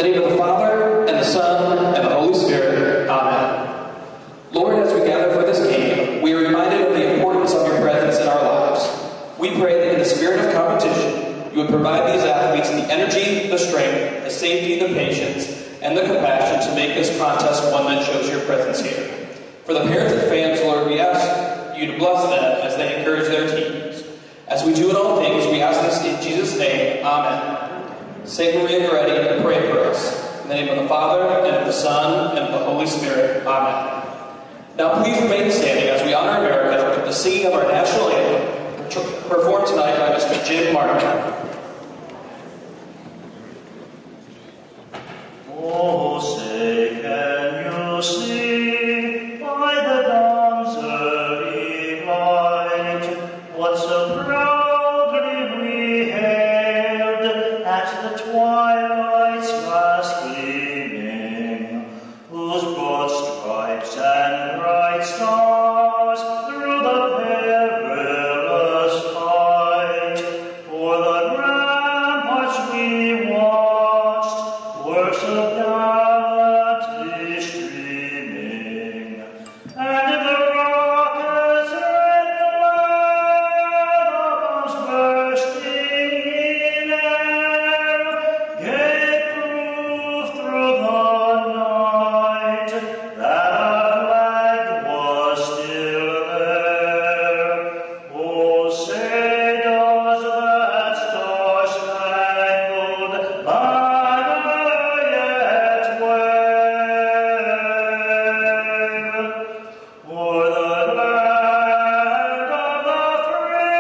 the name of the Father, and the Son, and the Holy Spirit. Amen. Lord, as we gather for this game, we are reminded of the importance of your presence in our lives. We pray that in the spirit of competition, you would provide these athletes the energy, the strength, the safety, the patience, and the compassion to make this contest one that shows your presence here. For the parents and fans, Lord, we ask you to bless them as they encourage their teams. As we do in all things, we ask this in Jesus' name. Amen. Saint Maria Goretti, pray for us. In the name of the Father, and of the Son, and of the Holy Spirit. Amen. Now please remain standing as we honor America with the singing of our national anthem, performed tonight by Mr. Jim Martin. Oh, say can you see by the dawn's early light what so proudly we hailed at the twilight's last gleaming, whose broad stripes and bright stars through the perilous fight for the ramparts we watched were so gallantly streaming, and the rockets red glare, the bombs bursting in air, gave proof through the night that our flag was still there. Oh, say does that star-spangled banner yet wave o'er the land of the free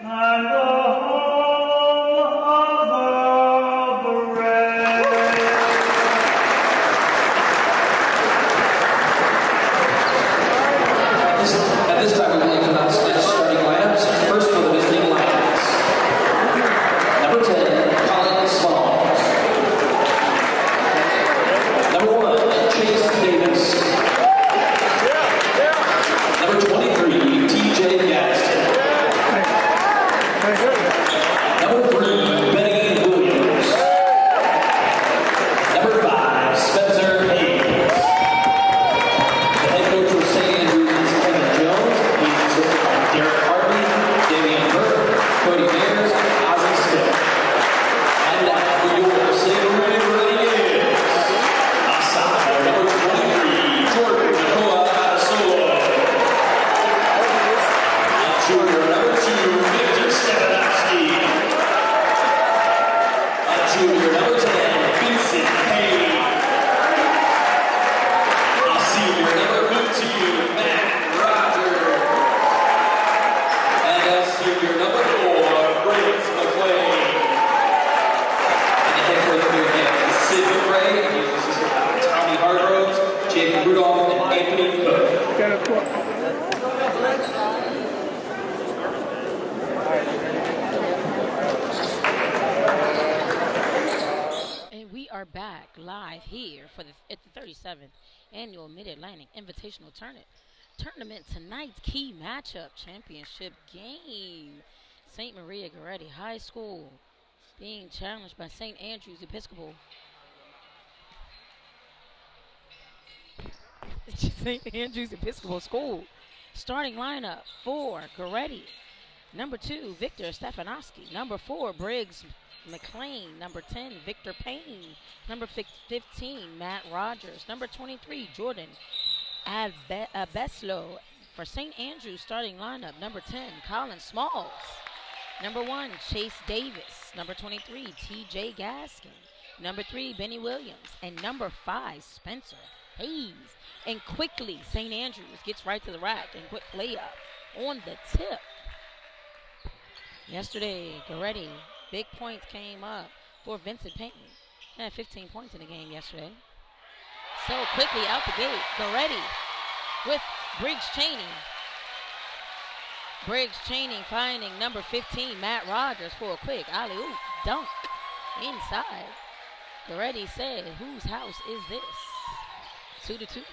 and the home of the brave? At this time, we would like to announce the starting lineups. First for the visiting Lions. Number 10, Colin Smalls. Number 1, Chase Davis. Number 23, TJ Gaston. Number 3, Benny Williams. Number 5, Spencer Hayes. The head coach for St. Andrews is Kevin Jones. He's assisted by Derek Hartley, Damian Burke, Cody Mears, and Ozzie Smith. And now for your St. Andrews Asada, number 23, Jordan Nicola Adesolo. And junior number 2, Victor Stefanowski. And junior number 10, Vincent Payne. Senior number 15, Matt Rogers. And senior number 4, Briggs McLean. And the head coach here again is Sid McRae, and he's assisted by Tommy Hargroves, Jacob Rudolph, and Anthony Cook. And we are back live here for at the 37th annual Mid-Atlantic Invitational Tournament. Tonight's key matchup championship game. St. Maria Goretti High School being challenged by St. Andrews Episcopal. St. Andrews Episcopal School. Starting lineup for Goretti. Number 2, Victor Stefanowski. Number 4, Briggs McLean. Number 10, Victor Payne. Number 15, Matt Rogers. Number 23, Jordan Abeslo. For St. Andrews, starting lineup, number 10, Colin Smalls. Number 1, Chase Davis. Number 23, TJ Gaskin. Number 3, Benny Williams. And number 5, Spencer Hayes. And quickly, St. Andrews gets right to the rack and quick layup on the tip. Yesterday, Goretti, big points came up for Vincent Payne. He had 15 points in the game yesterday. So quickly out the gate, Goretti with Briggs Cheney. Briggs Cheney finding number 15, Matt Rogers, for a quick alley-oop dunk inside. Goretti said, whose house is this? 2-2.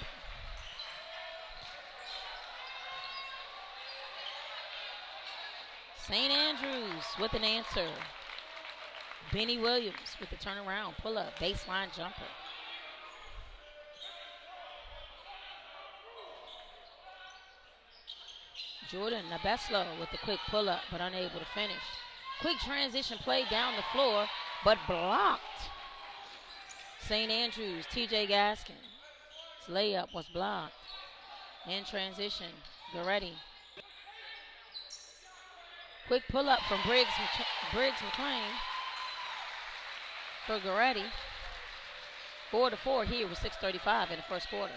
St. Andrews with an answer. Benny Williams with the turnaround pull-up baseline jumper. Jordan Nabeslo with the quick pull-up, but unable to finish. Quick transition play down the floor, but blocked. St. Andrews, TJ Gaskins. His layup was blocked. In transition, Goretti. Quick pull-up from Briggs McLean for Goretti. 4-4 here with 6:35 in the first quarter.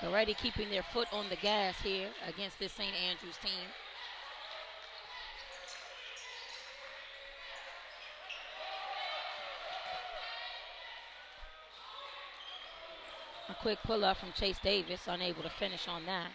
Goretti keeping their foot on the gas here against this St. Andrews team. A quick pull-up from Chase Davis, unable to finish on that.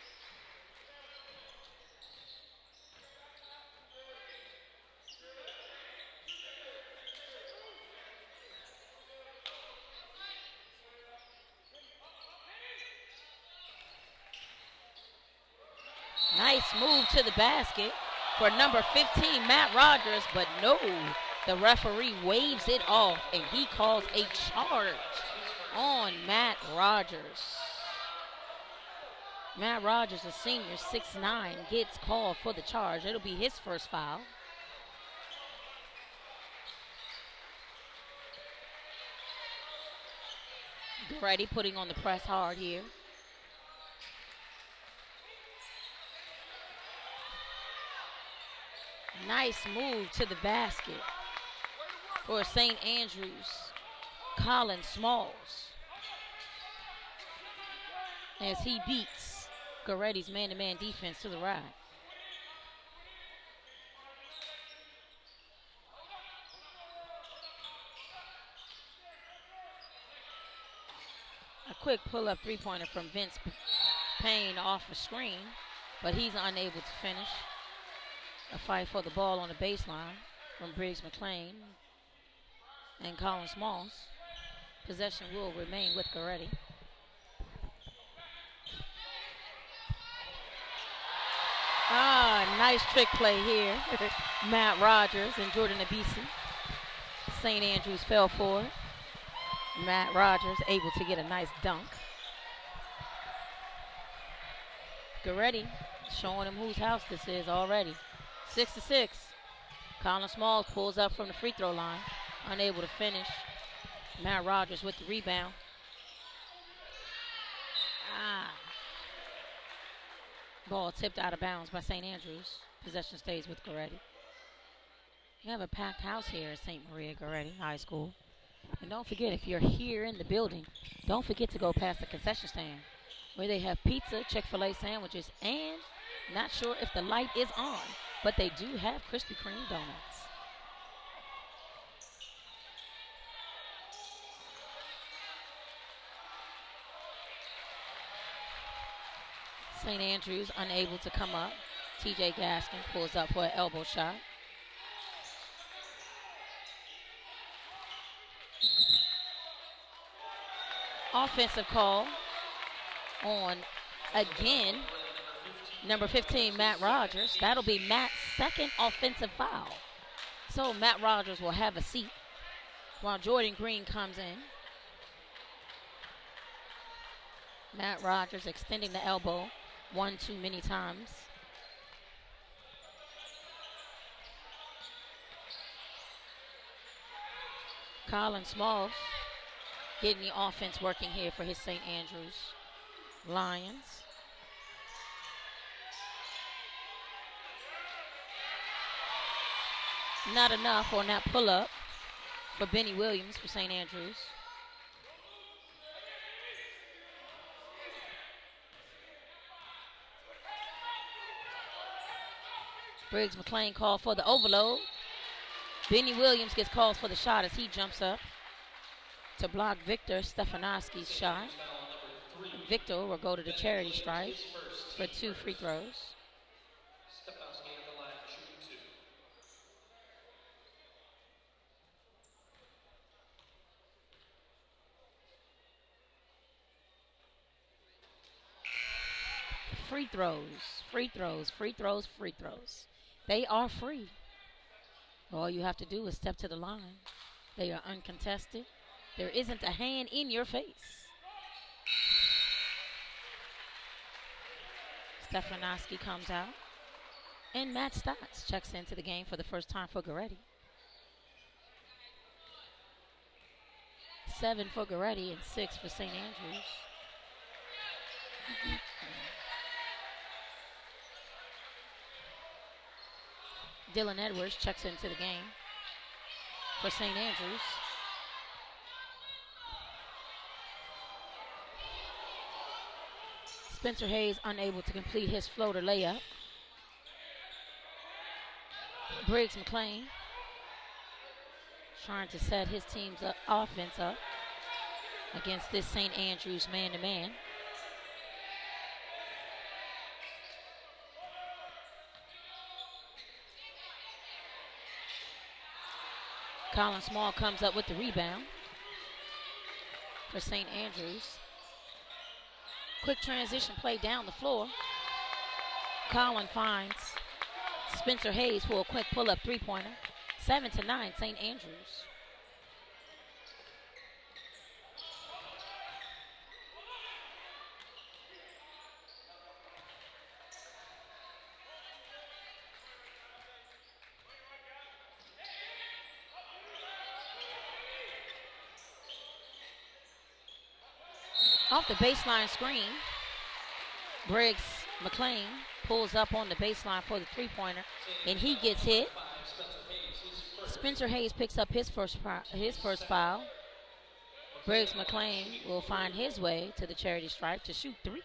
Nice move to the basket for number 15, Matt Rogers, but no, the referee waves it off and he calls a charge on Matt Rogers. Matt Rogers, a senior, 6'9", gets called for the charge. It'll be his first foul. Goretti putting on the press hard here. Nice move to the basket for St. Andrews. Colin Smalls, as he beats Goretti's man-to-man defense to the right. A quick pull-up three-pointer from Vince Payne off a screen, but he's unable to finish. A fight for the ball on the baseline from Briggs McLean and Colin Smalls. Possession will remain with Goretti. Nice trick play here. Matt Rogers and Jordan Abisi. St. Andrews fell for it. Matt Rogers able to get a nice dunk. Goretti showing him whose house this is already. 6-6. Colin Smalls pulls up from the free throw line. Unable to finish. Matt Rogers with the rebound. Ball tipped out of bounds by St. Andrews. Possession stays with Goretti. You have a packed house here at St. Maria Goretti High School. And don't forget, if you're here in the building, don't forget to go past the concession stand where they have pizza, Chick-fil-A sandwiches, and not sure if the light is on, but they do have Krispy Kreme donuts. St. Andrews unable to come up. TJ Gaskin pulls up for an elbow shot. Offensive call on, again, number 15, Matt Rogers. That'll be Matt's second offensive foul. So Matt Rogers will have a seat while Jordan Green comes in. Matt Rogers extending the elbow one too many times. Colin Smalls getting the offense working here for his St. Andrews Lions. Not enough on that pull-up for Benny Williams for St. Andrews. Briggs McLean called for the overload. Benny Williams gets called for the shot as he jumps up to block Victor Stefanowski's shot. Victor will go to the charity stripe for 2 free throws. free throws, free throws, free throws, free throws. They are free. All you have to do is step to the line. They are uncontested. There isn't a hand in your face. Stefanowski comes out. And Matt Stotts checks into the game for the first time for Goretti. 7 for Goretti and 6 for St. Andrews. Dylan Edwards checks into the game for St. Andrews. Spencer Hayes unable to complete his floater layup. Briggs McLean trying to set his team's offense up against this St. Andrews man-to-man. Colin Small comes up with the rebound for St. Andrews. Quick transition play down the floor. Colin finds Spencer Hayes for a quick pull-up three-pointer. 7-9, St. Andrews. Off the baseline screen, Briggs McLean pulls up on the baseline for the three-pointer, and he gets hit. Spencer Hayes picks up his first foul. Briggs McLean will find his way to the charity stripe to shoot 3.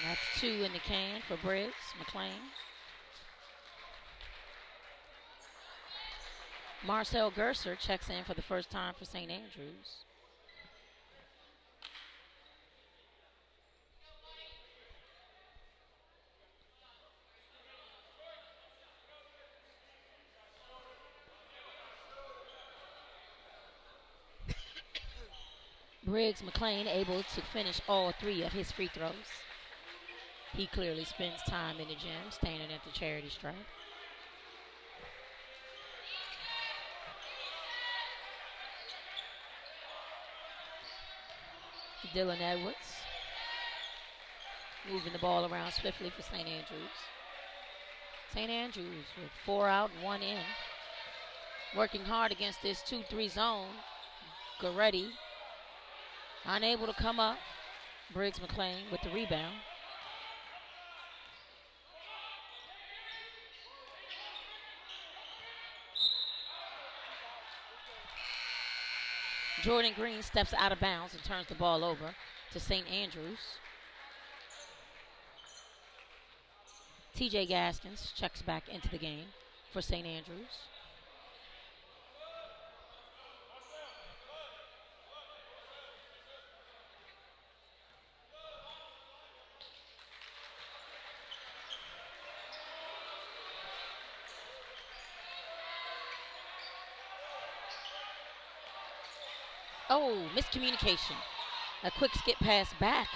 That's 2 in the can for Briggs McLean. Marcel Gerser checks in for the first time for St. Andrews. Briggs McLean able to finish all 3 of his free throws. He clearly spends time in the gym, standing at the charity stripe. Dylan Edwards moving the ball around swiftly for St. Andrews. St. Andrews with 4 out and 1 in. Working hard against this 2-3 zone. Goretti unable to come up. Briggs McLean with the rebound. Jordan Green steps out of bounds and turns the ball over to St. Andrews. TJ Gaskins checks back into the game for St. Andrews. Oh, miscommunication. A quick skip pass back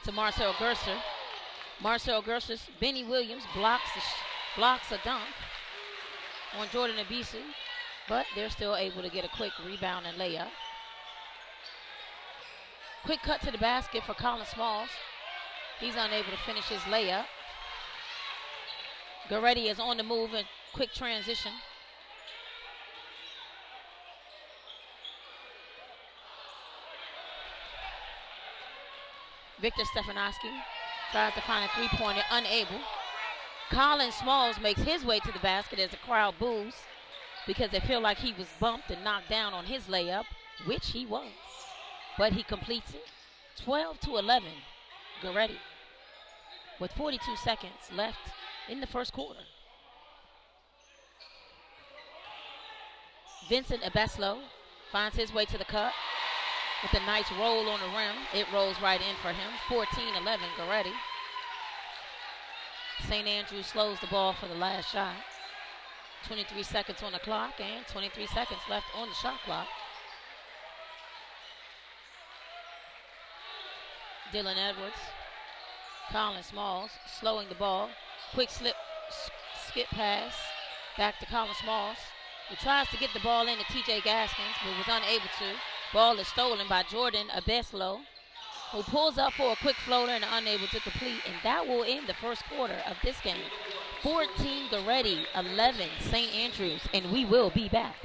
to Marcel Gerser. Marcel Gerser's Benny Williams blocks a dunk on Jordan Abisu, but they're still able to get a quick rebound and layup. Quick cut to the basket for Colin Smalls. He's unable to finish his layup. Goretti is on the move and quick transition. Victor Stefanowski tries to find a three-pointer, unable. Colin Smalls makes his way to the basket as the crowd boos because they feel like he was bumped and knocked down on his layup, which he was. But he completes it. 12-11, Goretti, with 42 seconds left in the first quarter. Vincent Abeslo Finds his way to the cup with a nice roll on the rim. It rolls right in for him. 14-11, Goretti. St. Andrews slows the ball for the last shot. 23 seconds on the clock and 23 seconds left on the shot clock. Dylan Edwards, Colin Smalls slowing the ball. Quick skip pass back to Colin Smalls, who tries to get the ball into TJ Gaskins, but was unable to. Ball is stolen by Jordan Abeslo, who pulls up for a quick floater and unable to complete, and that will end the first quarter of this game. 14 Goretti, 11 St. Andrews, and we will be back.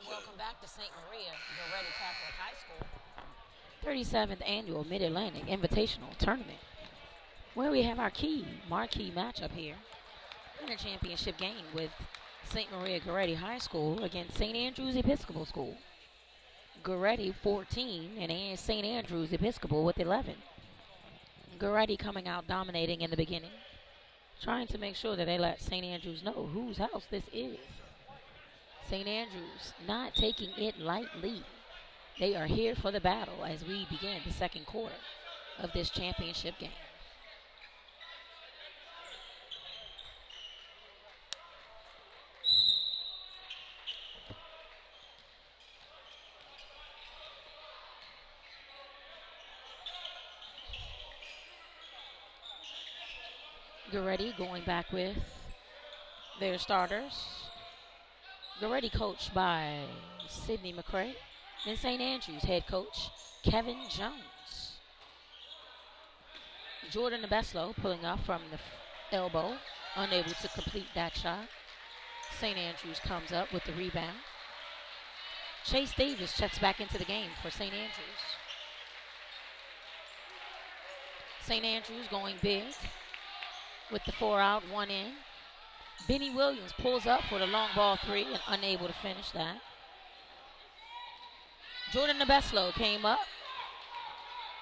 Welcome back to St. Maria Goretti Catholic High School 37th Annual Mid-Atlantic Invitational Tournament, where we have our marquee matchup here in a championship game with St. Maria Goretti High School against St. Andrews Episcopal School. Goretti 14 and St. Andrews Episcopal with 11. Goretti coming out dominating in the beginning, trying to make sure that they let St. Andrews know whose house this is. St. Andrews not taking it lightly. They are here for the battle as we begin the second quarter of this championship game. Goretti going back with their starters. Goretti coached by Sidney McCray. Then St. Andrews head coach Kevin Jones. Jordan Abeslo pulling up from the elbow, unable to complete that shot. St. Andrews comes up with the rebound. Chase Davis checks back into the game for St. Andrews. St. Andrews going big with the 4 out, 1 in. Benny Williams pulls up for the long ball 3 and unable to finish that. Jordan Abeslo came up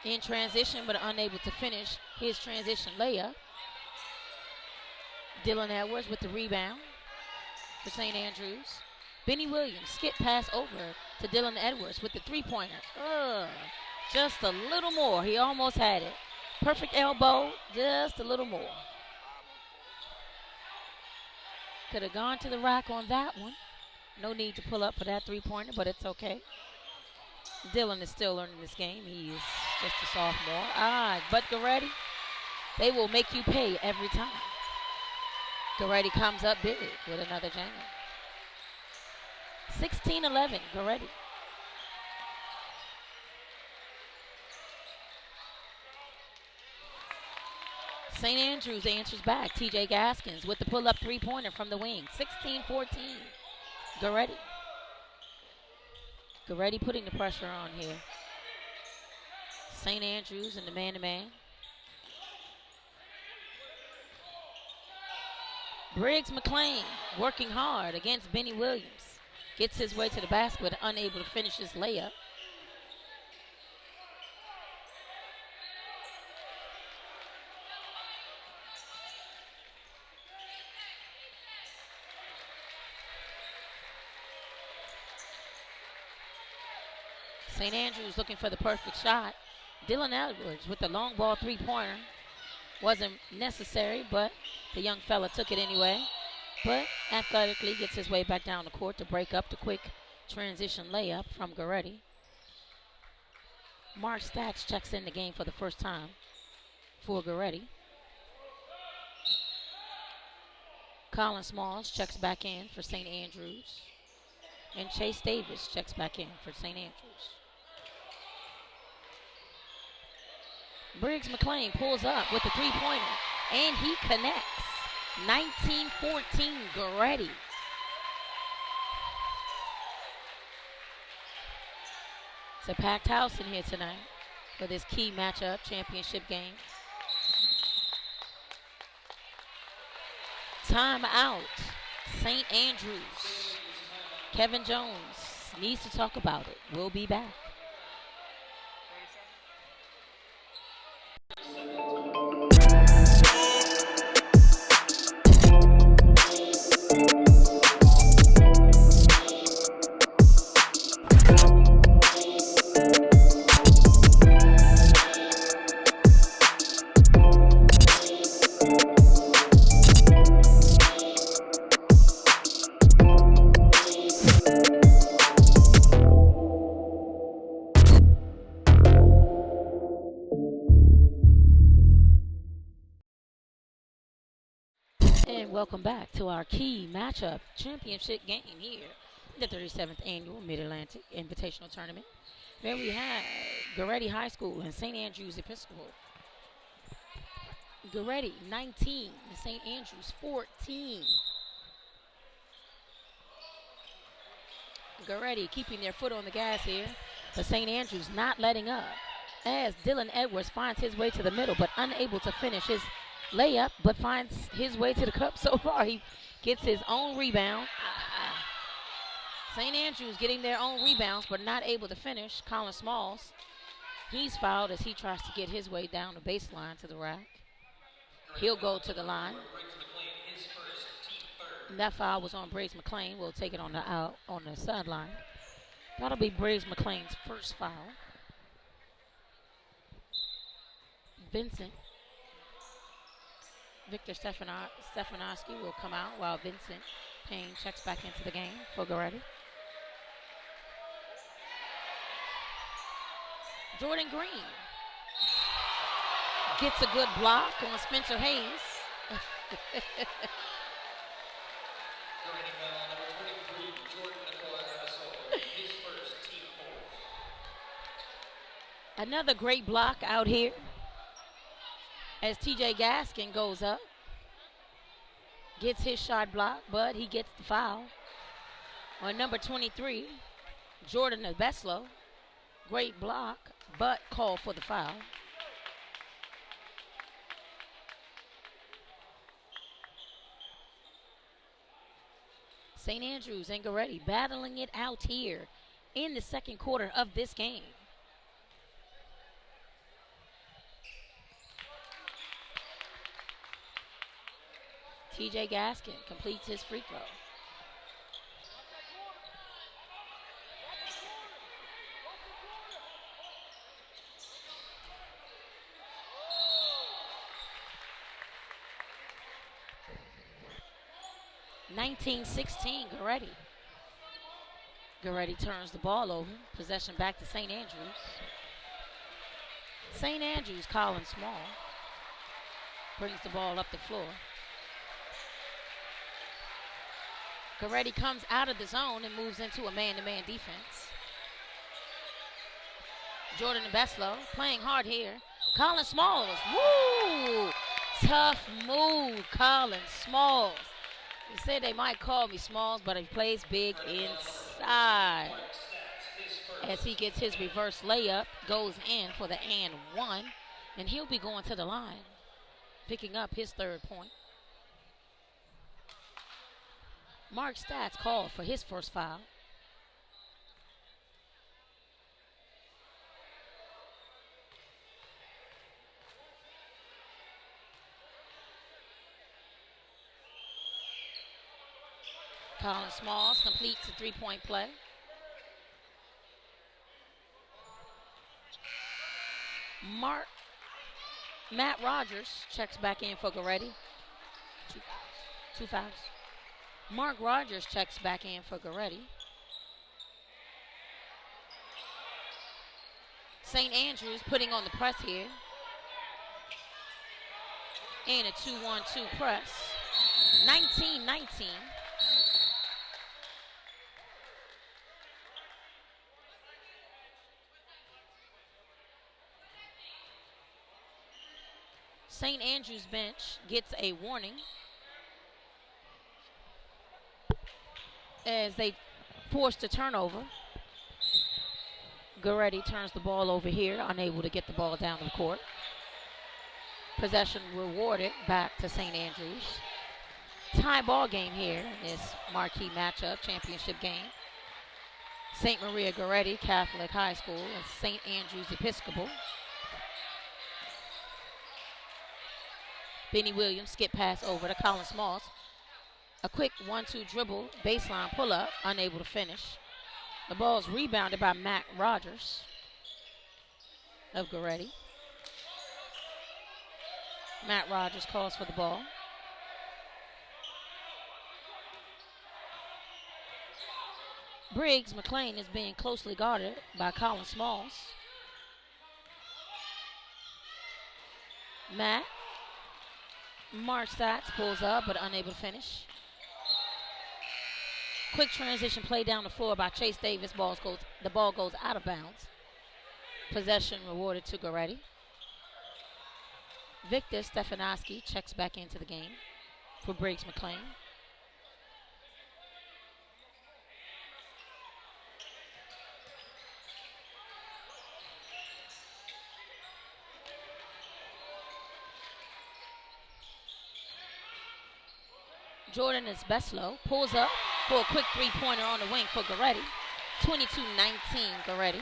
in transition but unable to finish his transition layup. Dylan Edwards with the rebound for St. Andrews. Benny Williams skip pass over to Dylan Edwards with the three-pointer. Just a little more. He almost had it. Perfect elbow, just a little more. Could have gone to the rack on that one. No need to pull up for that three-pointer, but it's okay. Dylan is still learning this game. He is just a sophomore. But Goretti, they will make you pay every time. Goretti comes up big with another jam. 16-11, Goretti. St. Andrews answers back. TJ Gaskins with the pull-up three-pointer from the wing. 16-14, Goretti. Goretti putting the pressure on here. St. Andrews in the man-to-man. Briggs McLean working hard against Benny Williams. Gets his way to the basket, unable to finish his layup. St. Andrews looking for the perfect shot. Dylan Edwards with the long ball three-pointer. Wasn't necessary, but the young fella took it anyway. But athletically gets his way back down the court to break up the quick transition layup from Goretti. Mark Stats checks in the game for the first time for Goretti. Colin Smalls checks back in for St. Andrews. And Chase Davis checks back in for St. Andrews. Briggs McLean pulls up with the three-pointer, and he connects. 19-14, Goretti. It's a packed house in here tonight for this key matchup, championship game. Timeout, St. Andrews. Kevin Jones needs to talk about it. We'll be back. And welcome back to our key matchup championship game here, the 37th annual Mid-Atlantic Invitational Tournament. There we have Goretti High School and St. Andrews Episcopal. Goretti 19, St. Andrews 14. Goretti keeping their foot on the gas here, but St. Andrews not letting up as Dylan Edwards finds his way to the middle but unable to finish his layup, but finds his way to the cup so far. He gets his own rebound. St. Andrews getting their own rebounds but not able to finish. Colin Smalls, he's fouled as he tries to get his way down the baseline to the rack. He'll go to the line. And that foul was on Briggs McLean. We'll take it on the sideline. That'll be Briggs McLean's first foul. Victor Stefanowski will come out while Vincent Payne checks back into the game for Goretti. Jordan Green gets a good block on Spencer Hayes. Another great block out here as TJ Gaskin goes up, gets his shot blocked, but he gets the foul on number 23, Jordan Beslow. Great block, but called for the foul. St. Andrews and Goretti battling it out here in the second quarter of this game. TJ Gaskin completes his free throw. (19-16) Goretti. Goretti turns the ball over. Possession back to St. Andrews. St. Andrews, Colin Small brings the ball up the floor. Goretti comes out of the zone and moves into a man-to-man defense. Jordan Beslow playing hard here. Colin Smalls, woo! Tough move, Colin Smalls. They said they might call me Smalls, but he plays big inside. As he gets his reverse layup, goes in for the and one, and he'll be going to the line, picking up his third point. Mark Stats called for his first foul. Colin Smalls completes a three-point play. Matt Rogers checks back in for Goretti. Two fouls. Mark Rogers checks back in for Goretti. St. Andrews putting on the press here. And a 2-1-2 press. 19-19. St. Andrews bench gets a warning as they forced a turnover. Goretti turns the ball over here, unable to get the ball down the court. Possession rewarded back to St. Andrews. Tie ball game here in this marquee matchup, championship game. St. Maria Goretti Catholic High School and St. Andrews Episcopal. Benny Williams skip pass over to Colin Smalls. A quick 1-2 dribble, baseline pull-up, unable to finish. The ball is rebounded by Matt Rogers of Goretti. Matt Rogers calls for the ball. Briggs McLean is being closely guarded by Colin Smalls. Matt Marstats pulls up but unable to finish. Quick transition play down the floor by Chase Davis. The ball goes out of bounds. Possession rewarded to Goretti. Victor Stefanowski checks back into the game for Briggs McLean. Jordan is Beslow, pulls up for a quick three-pointer on the wing for Goretti. 22-19 Goretti.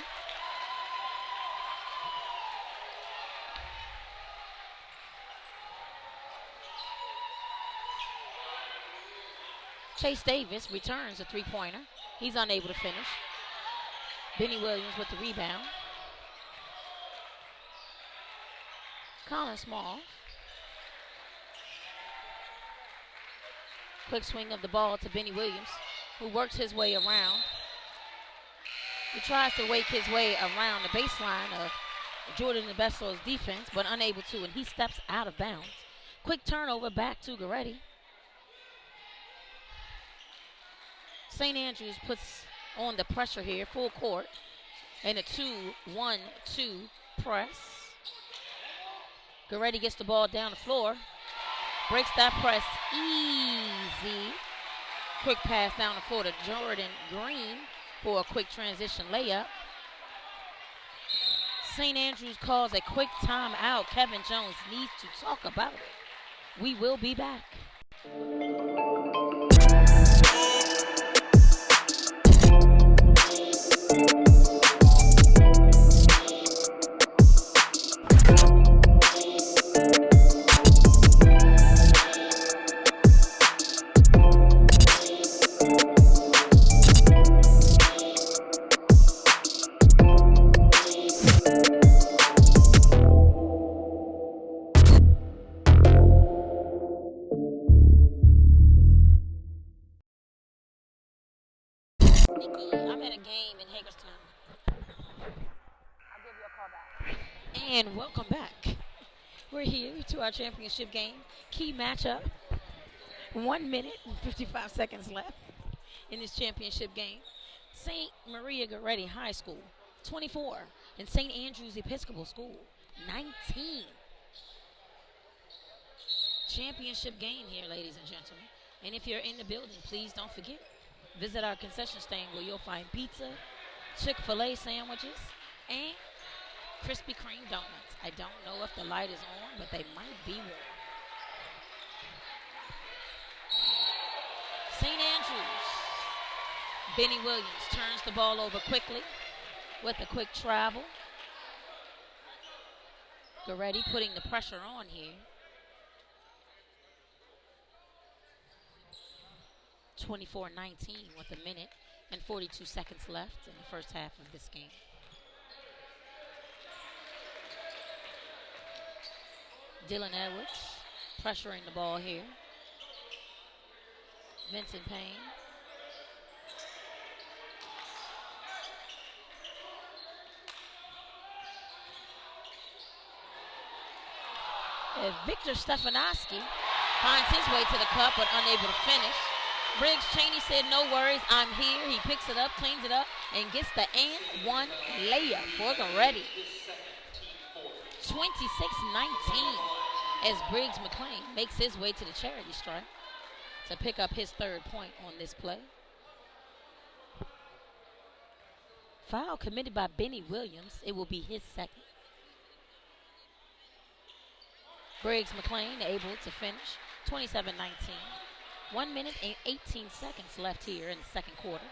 Chase Davis returns a three-pointer. He's unable to finish. Benny Williams with the rebound. Colin Small. Quick swing of the ball to Benny Williams, who works his way around. He tries to wake his way around the baseline of Jordan Beslow's defense, but unable to, and he steps out of bounds. Quick turnover back to Goretti. St. Andrews puts on the pressure here, full court, and a 2-1-2 press. Goretti gets the ball down the floor. Breaks that press easy. Quick pass down the floor to Jordan Green for a quick transition layup. St. Andrews calls a quick timeout. Kevin Jones needs to talk about it. We will be back. I'm at a game in Hagerstown. I'll give you a call back. And welcome back. We're here to our championship game. Key matchup. 1 minute and 55 seconds left in this championship game. St. Maria Goretti High School, 24. And St. Andrews Episcopal School, 19. Championship game here, ladies and gentlemen. And if you're in the building, please don't forget. Visit our concession stand where you'll find pizza, Chick-fil-A sandwiches, and Krispy Kreme donuts. I don't know if the light is on, but they might be warm. St. Andrews. Benny Williams turns the ball over quickly with a quick travel. Goretti putting the pressure on here. 24-19 with a minute and 42 seconds left in the first half of this game. Dylan Edwards pressuring the ball here. Vincent Payne. Victor Stefanowski finds his way to the cup but unable to finish. Briggs Cheney said, no worries, I'm here. He picks it up, cleans it up, and gets the and one layup for Goretti. 26-19 as Briggs McLean makes his way to the charity stripe to pick up his third point on this play. Foul committed by Benny Williams. It will be his second. Briggs McLean able to finish 27-19. 1 minute and 18 seconds left here in the second quarter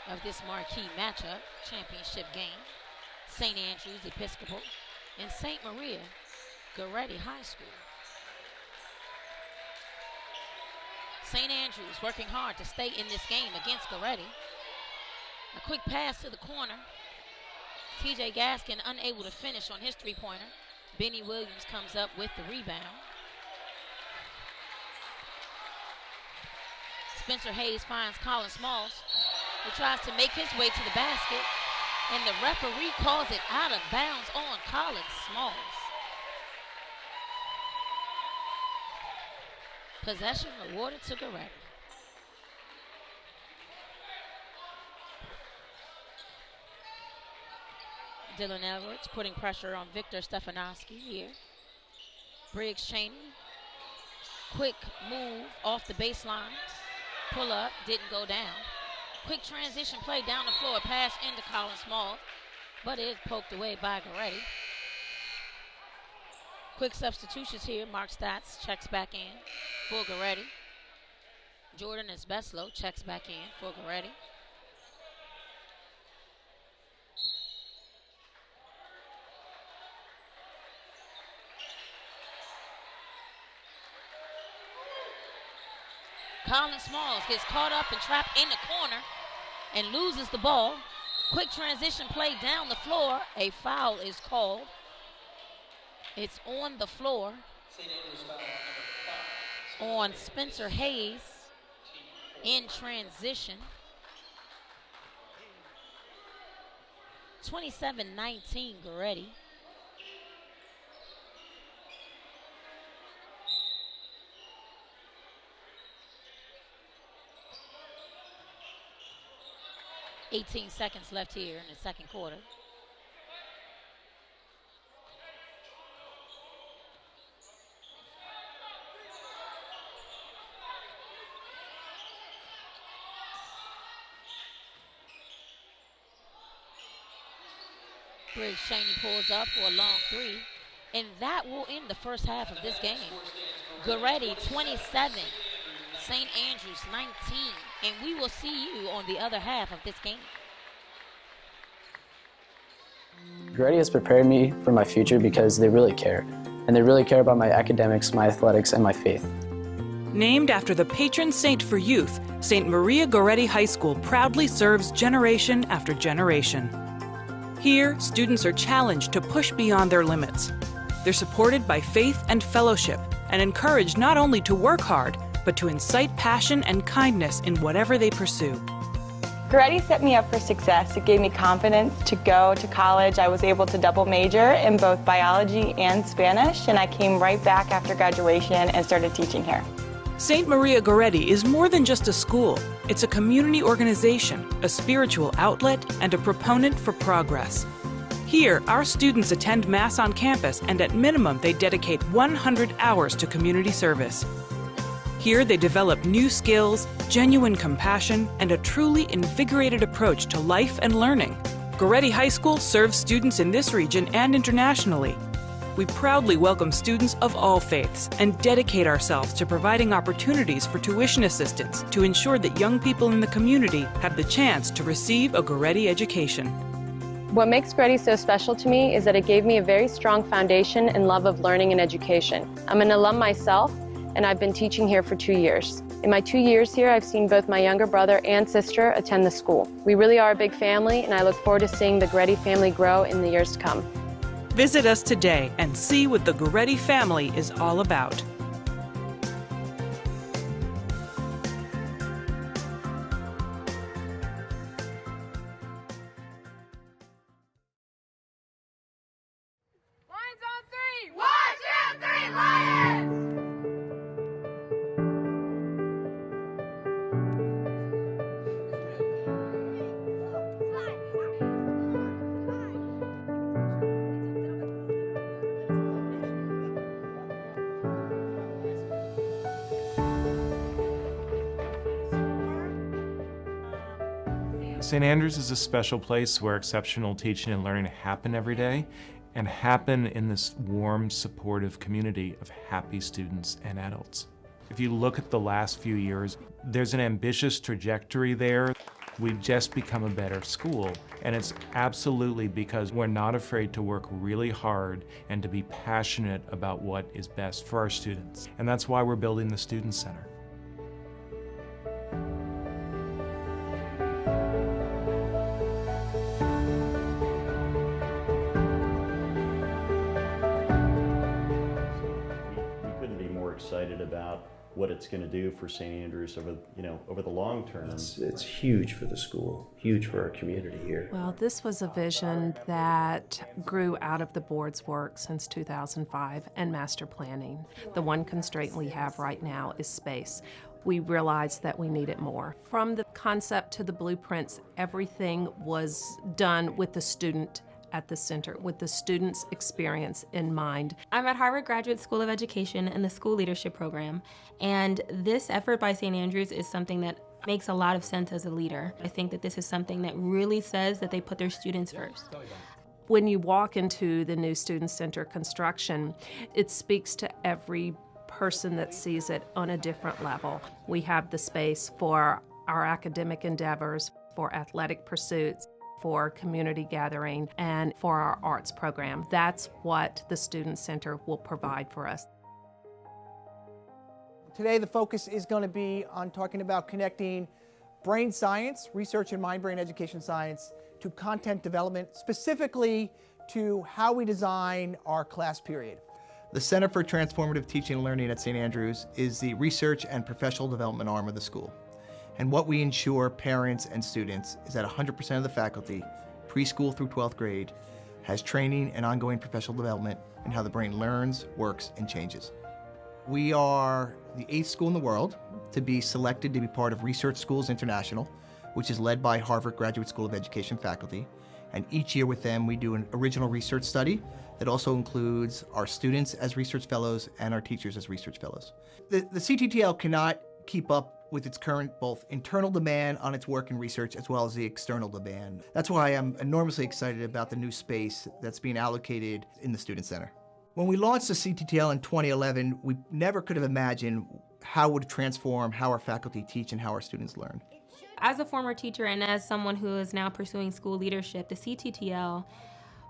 of this marquee matchup, championship game. St. Andrews Episcopal and St. Maria Goretti High School. St. Andrews working hard to stay in this game against Goretti. A quick pass to the corner. TJ Gaskin unable to finish on his three-pointer. Benny Williams comes up with the rebound. Spencer Hayes finds Colin Smalls, who tries to make his way to the basket, and the referee calls it out of bounds on Colin Smalls. Possession awarded to Goretti. Dylan Edwards putting pressure on Victor Stefanowski here. Briggs Cheney. Quick move off the baseline. Pull up, didn't go down. Quick transition play down the floor, pass into Colin Small, but it is poked away by Goretti. Quick substitutions here. Mark Stats checks back in for Goretti. Jordan Esbeslo checks back in for Goretti. Colin Smalls gets caught up and trapped in the corner and loses the ball. Quick transition play down the floor. A foul is called. It's on the floor on Spencer Hayes in transition. 27-19 Goretti. $18 seconds left here in the second quarter. Briggs Cheney pulls up for a long three, and that will end the first half of this game. Goretti 27, St. Andrews 19, and we will see you on the other half of this game. Goretti has prepared me for my future because they really care, and they really care about my academics, my athletics, and my faith. Named after the patron saint for youth, St. Maria Goretti High School proudly serves generation after generation. Here, students are challenged to push beyond their limits. They're supported by faith and fellowship and encouraged not only to work hard, but to incite passion and kindness in whatever they pursue. Goretti set me up for success. It gave me confidence to go to college. I was able to double major in both biology and Spanish, and I came right back after graduation and started teaching here. St. Maria Goretti is more than just a school. It's a community organization, a spiritual outlet, and a proponent for progress. Here, our students attend Mass on campus, and at minimum, they dedicate 100 hours to community service. Here, they develop new skills, genuine compassion, and a truly invigorated approach to life and learning. Goretti High School serves students in this region and internationally. We proudly welcome students of all faiths and dedicate ourselves to providing opportunities for tuition assistance to ensure that young people in the community have the chance to receive a Goretti education. What makes Goretti so special to me is that it gave me a very strong foundation and love of learning and education. I'm an alum myself, and I've been teaching here for 2 years. In my 2 years here, I've seen both my younger brother and sister attend the school. We really are a big family, and I look forward to seeing the Goretti family grow in the years to come. Visit us today and see what the Goretti family is all about. Lines on three! 1, 2, 3, St. Andrews is a special place where exceptional teaching and learning happen every day and happen in this warm, supportive community of happy students and adults. If you look at the last few years, there's an ambitious trajectory there. We've just become a better school, and it's absolutely because we're not afraid to work really hard and to be passionate about what is best for our students. And that's why we're building the Student Center. Excited about what it's going to do for St. Andrews over the long term. It's huge for the school, huge for our community here. Well, this was a vision that grew out of the board's work since 2005 and master planning. The one constraint we have right now is space. We realized that we needed more. From the concept to the blueprints, everything was done with the student at the center, with the student's experience in mind. I'm at Harvard Graduate School of Education in the School Leadership Program, and this effort by St. Andrews is something that makes a lot of sense as a leader. I think that this is something that really says that they put their students first. When you walk into the new Student Center construction, it speaks to every person that sees it on a different level. We have the space for our academic endeavors, for athletic pursuits, for community gathering, and for our arts program. That's what the Student Center will provide for us. Today the focus is going to be on talking about connecting brain science, research in mind-brain education science, to content development, specifically to how we design our class period. The Center for Transformative Teaching and Learning at St. Andrews is the research and professional development arm of the school. And what we ensure parents and students is that 100% of the faculty, preschool through 12th grade, has training and ongoing professional development in how the brain learns, works, and changes. We are the 8th school in the world to be selected to be part of Research Schools International, which is led by Harvard Graduate School of Education faculty. And each year with them, we do an original research study that also includes our students as research fellows and our teachers as research fellows. The CTTL cannot keep up with its current both internal demand on its work and research as well as the external demand. That's why I'm enormously excited about the new space that's being allocated in the Student Center. When we launched the CTTL in 2011, we never could have imagined how it would transform how our faculty teach and how our students learn. As a former teacher and as someone who is now pursuing school leadership, the CTTL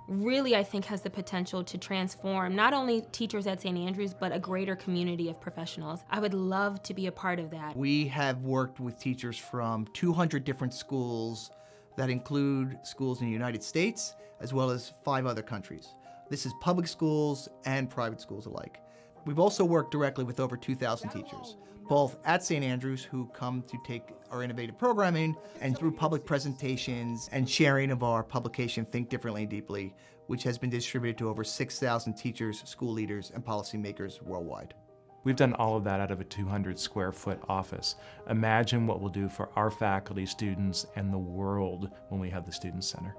really, I think, has the potential to transform not only teachers at St. Andrews, but a greater community of professionals. I would love to be a part of that. We have worked with teachers from 200 different schools that include schools in the United States, as well as 5 other countries. This is public schools and private schools alike. We've also worked directly with over 2,000 teachers, both at St. Andrews, who come to take our innovative programming, and through public presentations and sharing of our publication, Think Differently and Deeply, which has been distributed to over 6,000 teachers, school leaders, and policymakers worldwide. We've done all of that out of a 200 square foot office. Imagine what we'll do for our faculty, students, and the world when we have the Student Center.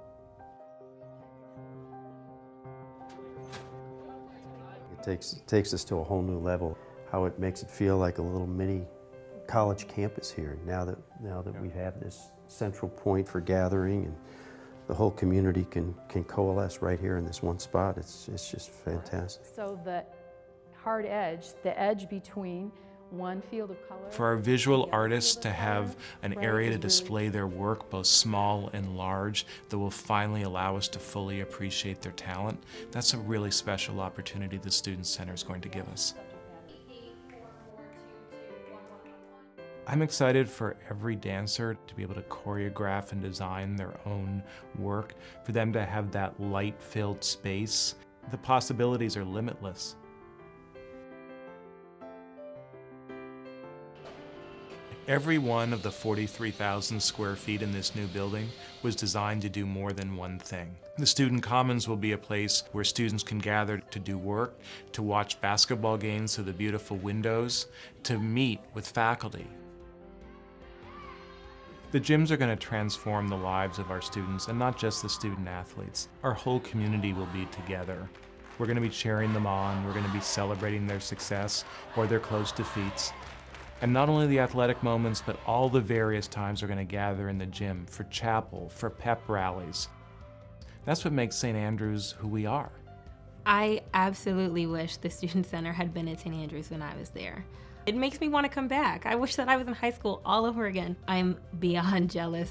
It takes us to a whole new level. How it makes it feel like a little mini college campus here. Now that we have this central point for gathering, and the whole community can coalesce right here in this one spot. It's just fantastic. So the hard edge, the edge between one field of color. For our visual artists to have an area to display their work, both small and large, that will finally allow us to fully appreciate their talent, that's a really special opportunity the Student Center is going to give us. I'm excited for every dancer to be able to choreograph and design their own work, for them to have that light-filled space. The possibilities are limitless. Every one of the 43,000 square feet in this new building was designed to do more than one thing. The Student Commons will be a place where students can gather to do work, to watch basketball games through the beautiful windows, to meet with faculty. The gyms are going to transform the lives of our students, and not just the student athletes. Our whole community will be together. We're going to be cheering them on, we're going to be celebrating their success or their close defeats. And not only the athletic moments, but all the various times we're going to gather in the gym for chapel, for pep rallies. That's what makes St. Andrews who we are. I absolutely wish the Student Center had been at St. Andrews when I was there. It makes me want to come back. I wish that I was in high school all over again. I'm beyond jealous.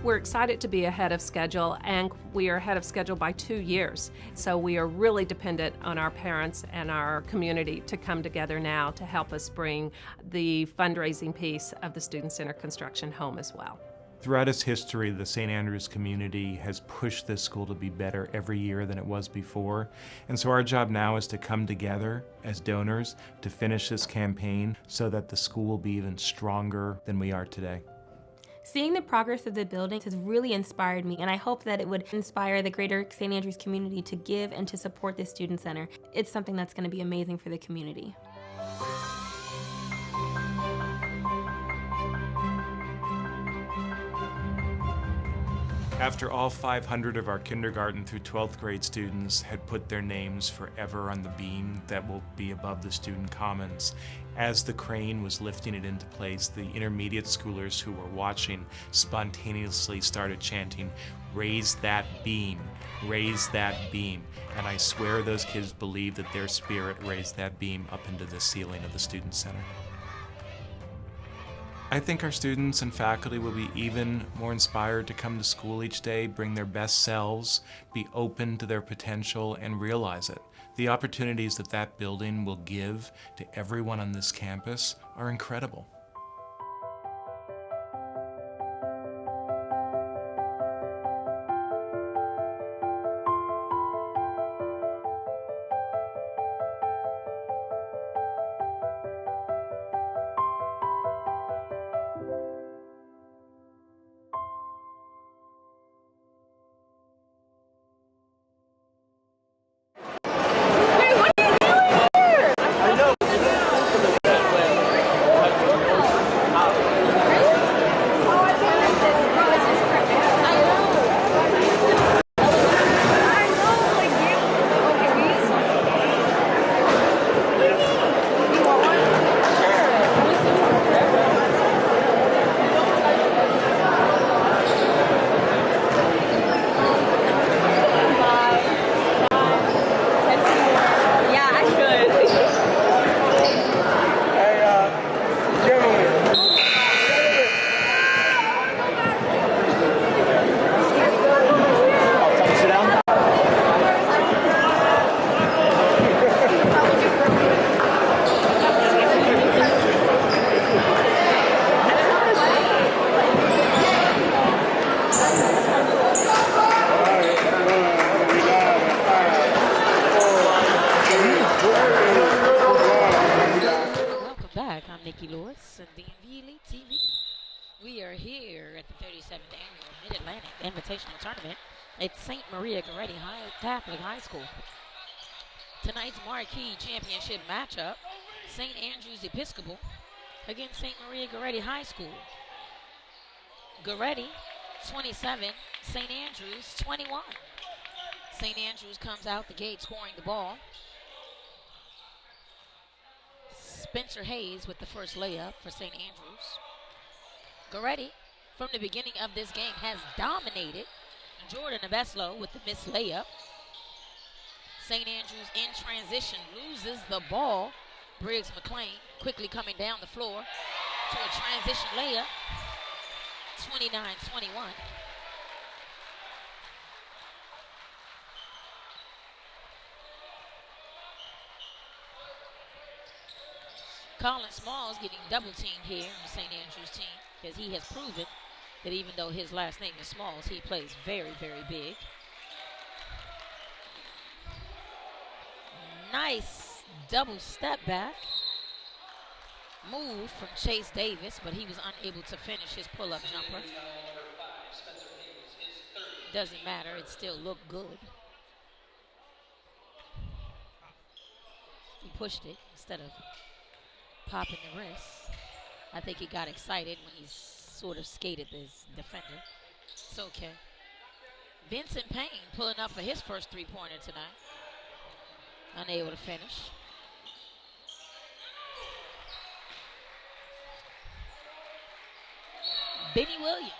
We're excited to be ahead of schedule, and we are ahead of schedule by 2 years. So we are really dependent on our parents and our community to come together now to help us bring the fundraising piece of the Student Center construction home as well. Throughout its history, the St. Andrews community has pushed this school to be better every year than it was before. And so our job now is to come together as donors to finish this campaign so that the school will be even stronger than we are today. Seeing the progress of the building has really inspired me, and I hope that it would inspire the greater St. Andrews community to give and to support the Student Center. It's something that's going to be amazing for the community. After all 500 of our kindergarten through 12th grade students had put their names forever on the beam that will be above the student commons, as the crane was lifting it into place, the intermediate schoolers who were watching spontaneously started chanting, "Raise that beam, raise that beam." And I swear those kids believed that their spirit raised that beam up into the ceiling of the Student Center. I think our students and faculty will be even more inspired to come to school each day, bring their best selves, be open to their potential, and realize it. The opportunities that that building will give to everyone on this campus are incredible. We are here at the 37th Annual Mid-Atlantic Invitational Tournament at St. Maria Goretti Catholic High School. Tonight's marquee championship matchup, St. Andrews Episcopal against St. Maria Goretti High School. Goretti, 27, St. Andrews, 21. St. Andrews comes out the gate scoring the ball. Spencer Hayes with the first layup for St. Andrews. Goretti, from the beginning of this game, has dominated. Jordan Abeslo with the missed layup. St. Andrews in transition loses the ball. Briggs McLean quickly coming down the floor to a transition layup. 29-21. Colin Smalls getting double teamed here on St. Andrews team because he has proven that even though his last name is Smalls, he plays very, very big. Nice double step back move from Chase Davis, but he was unable to finish his pull-up jumper. Doesn't matter, it still looked good. He pushed it instead of popping the wrist. I think he got excited when he sort of skated this defender. It's okay. Vincent Payne pulling up for his first three-pointer tonight. Unable to finish. Benny Williams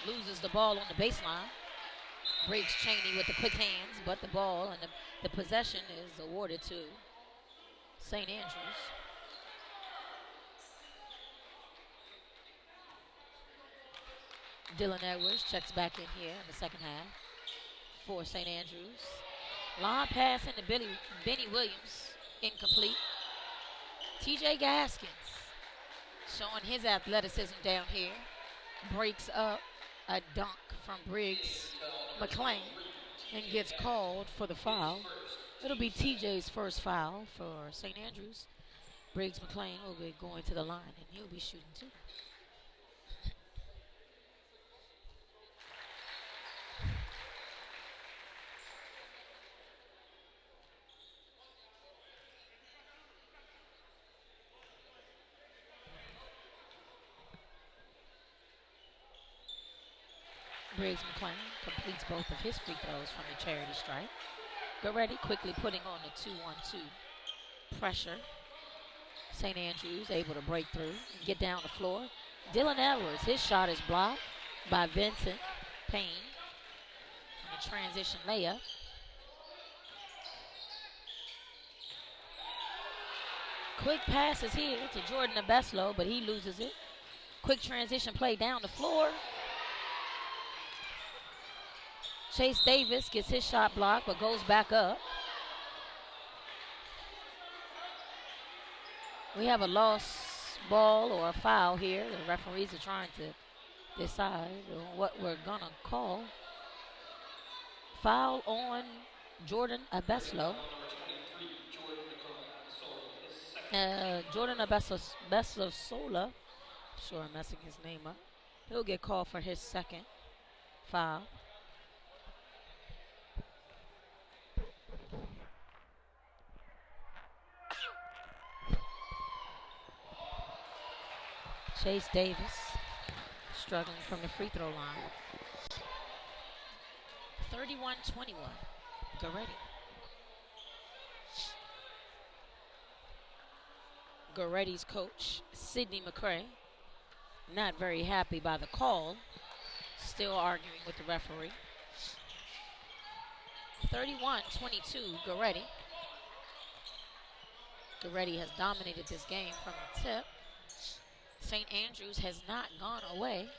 loses the ball on the baseline. Breaks Cheney with the quick hands, but the ball and the possession is awarded to St. Andrews. Dylan Edwards checks back in here in the second half for St. Andrews. Long pass into Benny Williams, incomplete. TJ Gaskins showing his athleticism down here. Breaks up a dunk from Briggs McLean and gets called for the foul. It'll be TJ's first foul for St. Andrews. Briggs McLean will be going to the line and he'll be shooting too. Briggs McLean completes both of his free throws from the charity stripe. Goretti quickly putting on the 2-1-2 pressure. St. Andrews able to break through and get down the floor. Dylan Edwards, his shot is blocked by Vincent Payne. And a transition layup. Quick passes here to Jordan Abeslo, but he loses it. Quick transition play down the floor. Chase Davis gets his shot blocked, but goes back up. We have a lost ball or a foul here. The referees are trying to decide what we're going to call. Foul on Jordan Abeslo. Jordan Abeslo-Sola. Sure I'm messing his name up. He'll get called for his second foul. Chase Davis struggling from the free throw line. 31-21, Goretti. Goretti's coach, Sidney McCray, not very happy by the call, still arguing with the referee. 31-22, Goretti. Goretti has dominated this game from the tip. St. Andrews has not gone away.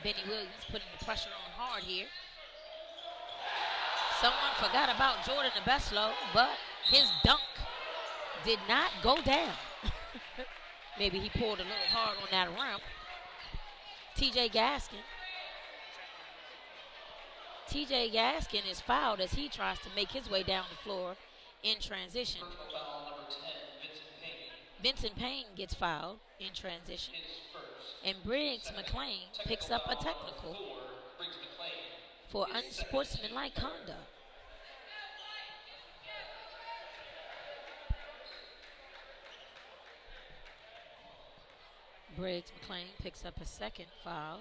Benny Williams putting the pressure on hard here. Someone forgot about Jordan Abeslo, but his dunk did not go down. Maybe he pulled a little hard on that ramp. TJ Gaskin is fouled as he tries to make his way down the floor in transition. Vincent Payne gets fouled in transition. And Briggs McLean picks up a technical for unsportsmanlike conduct. Briggs McLean picks up a second foul.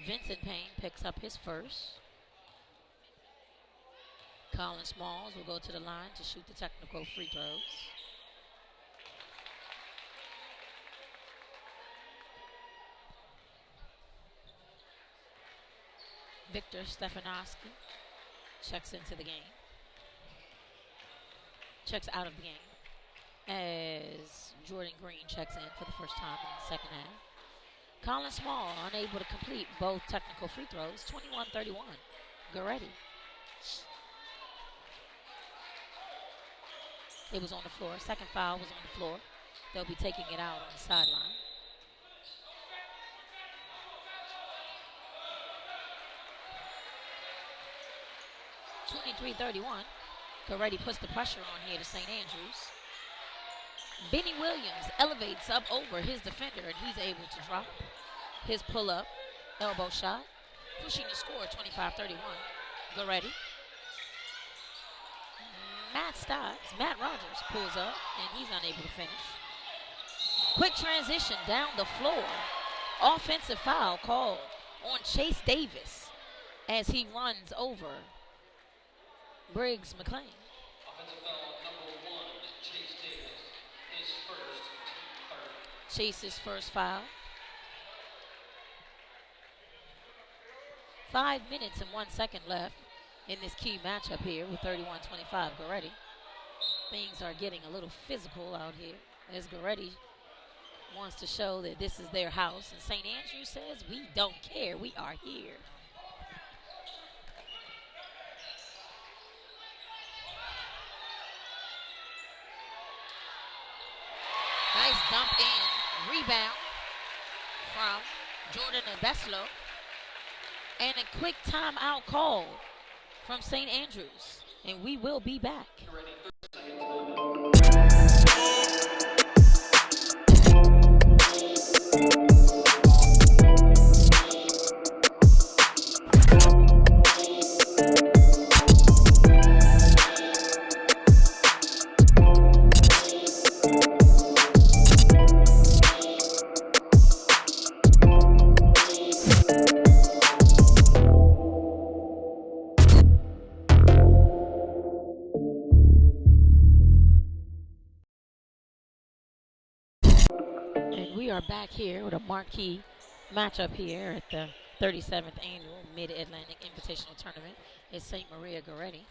Vincent Payne picks up his first. Colin Smalls will go to the line to shoot the technical free throws. Victor Stefanowski checks into the game. Checks out of the game as Jordan Green checks in for the first time in the second half. Colin Small unable to complete both technical free throws. 21-31. Goretti. It was on the floor. Second foul was on the floor. They'll be taking it out on the sideline. .23-31. Goretti puts the pressure on here to St. Andrews. Benny Williams elevates up over his defender, and he's able to drop his pull-up elbow shot, pushing the score 25-31. Goretti. Matt Rogers pulls up, and he's unable to finish. Quick transition down the floor. Offensive foul called on Chase Davis as he runs over Briggs McLean. Offensive foul number 1, Chase Davis, his first. Chase's first foul. 5 minutes and 1 second left in this key matchup here with 31-25 Goretti. Things are getting a little physical out here as Goretti wants to show that this is their house, and St. Andrew says, we don't care, we are here. Nice dump in, rebound from Jordan Beslow, and a quick timeout call from St. Andrews, and we will be back. We are back here with a marquee matchup here at the 37th Annual Mid-Atlantic Invitational Tournament at St. Maria Goretti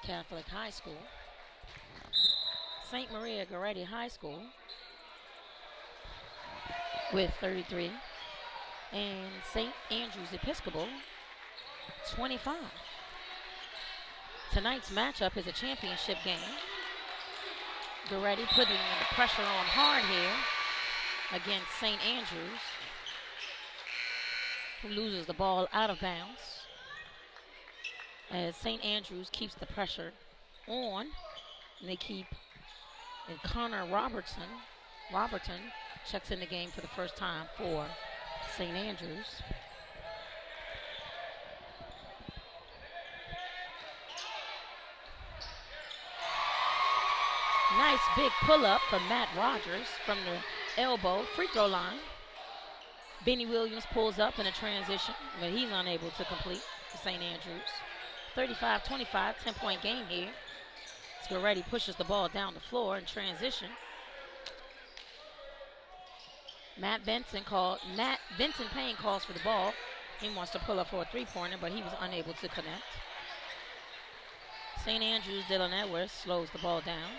Catholic High School. St. Maria Goretti High School with 33, and St. Andrews Episcopal 25. Tonight's matchup is a championship game. Goretti putting the pressure on hard here against St. Andrews, who loses the ball out of bounds as St. Andrews keeps the pressure on, and they keep, and Connor Roberton checks in the game for the first time for St. Andrews. Nice big pull-up from Matt Rogers from the elbow free throw line. Benny Williams pulls up in a transition, but he's unable to complete for St. Andrews. 35-25, 10-point game here. Goretti pushes the ball down the floor in transition. Vincent Payne calls for the ball. He wants to pull up for a three-pointer, but he was unable to connect. St. Andrews, Dylan Edwards slows the ball down.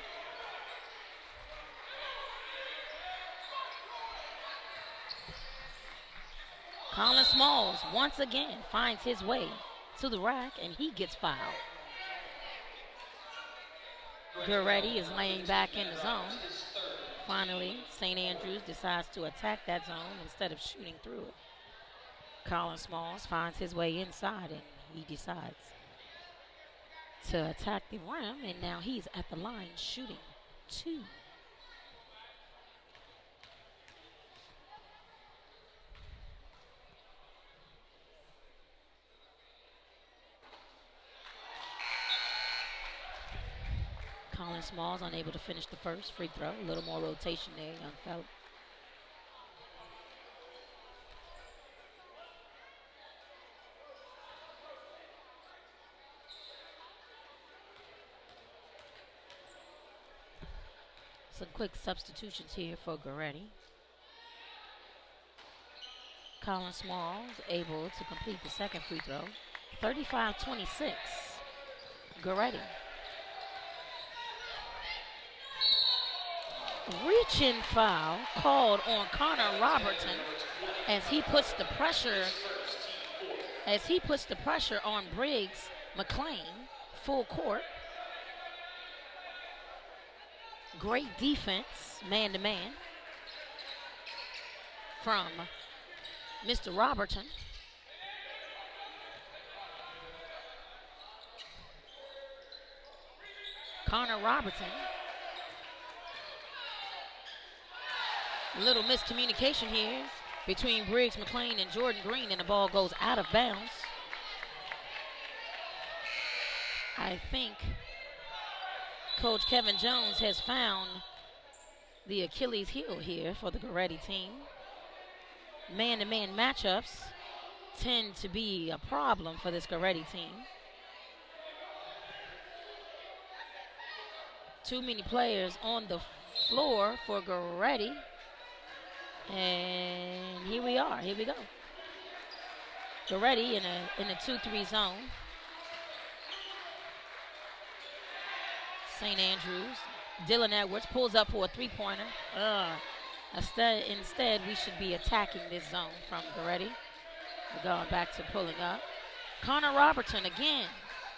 Colin Smalls once again finds his way to the rack, and he gets fouled. Goretti is laying back in the zone. Finally, St. Andrews decides to attack that zone instead of shooting through it. Colin Smalls finds his way inside, and he decides to attack the rim, and now he's at the line shooting two. Colin Smalls unable to finish the first free throw. A little more rotation there, young fella. Some quick substitutions here for Goretti. Colin Smalls able to complete the second free throw. 35-26. Goretti. Reach-in foul called on Connor Robertson as he puts the pressure on Briggs McLean full court. Great defense, man-to-man, from Mr. Robertson. Connor Robertson. A little miscommunication here between Briggs McLean and Jordan Green, and the ball goes out of bounds. I think Coach Kevin Jones has found the Achilles heel here for the Goretti team. Man-to-man matchups tend to be a problem for this Goretti team. Too many players on the floor for Goretti. And here we are. Here we go. Goretti in a 2-3 zone. St. Andrews. Dylan Edwards pulls up for a three-pointer. Instead, we should be attacking this zone from Goretti. We're going back to pulling up. Connor Robertson again,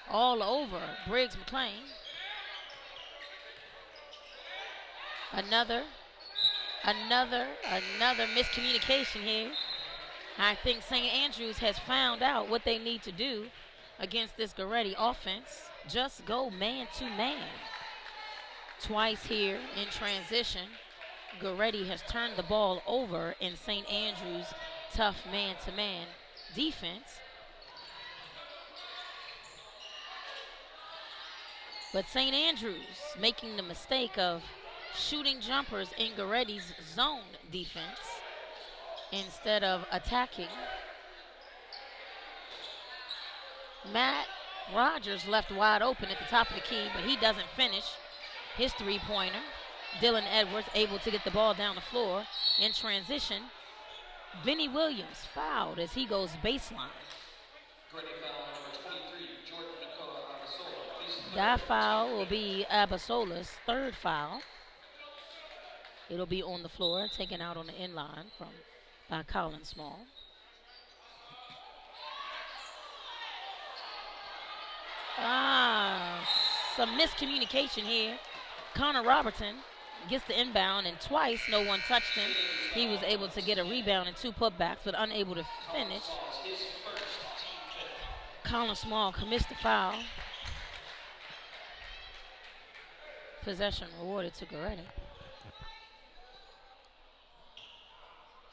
all over Briggs McLean. Another miscommunication here. I think St. Andrews has found out what they need to do against this Goretti offense. Just go man-to-man. Twice here in transition, Goretti has turned the ball over in St. Andrews' tough man-to-man defense. But St. Andrews making the mistake of shooting jumpers in Goretti's zone defense instead of attacking. Matt Rogers left wide open at the top of the key, but he doesn't finish his three-pointer. Dylan Edwards able to get the ball down the floor in transition. Benny Williams fouled as he goes baseline. That foul will be Abasola's third foul. It'll be on the floor, taken out on the end line by Colin Small. Some miscommunication here. Connor Robertson gets the inbound, and twice no one touched him. He was able to get a rebound and 2 putbacks, but unable to finish. Colin Small commits the foul. Possession rewarded to Goretti.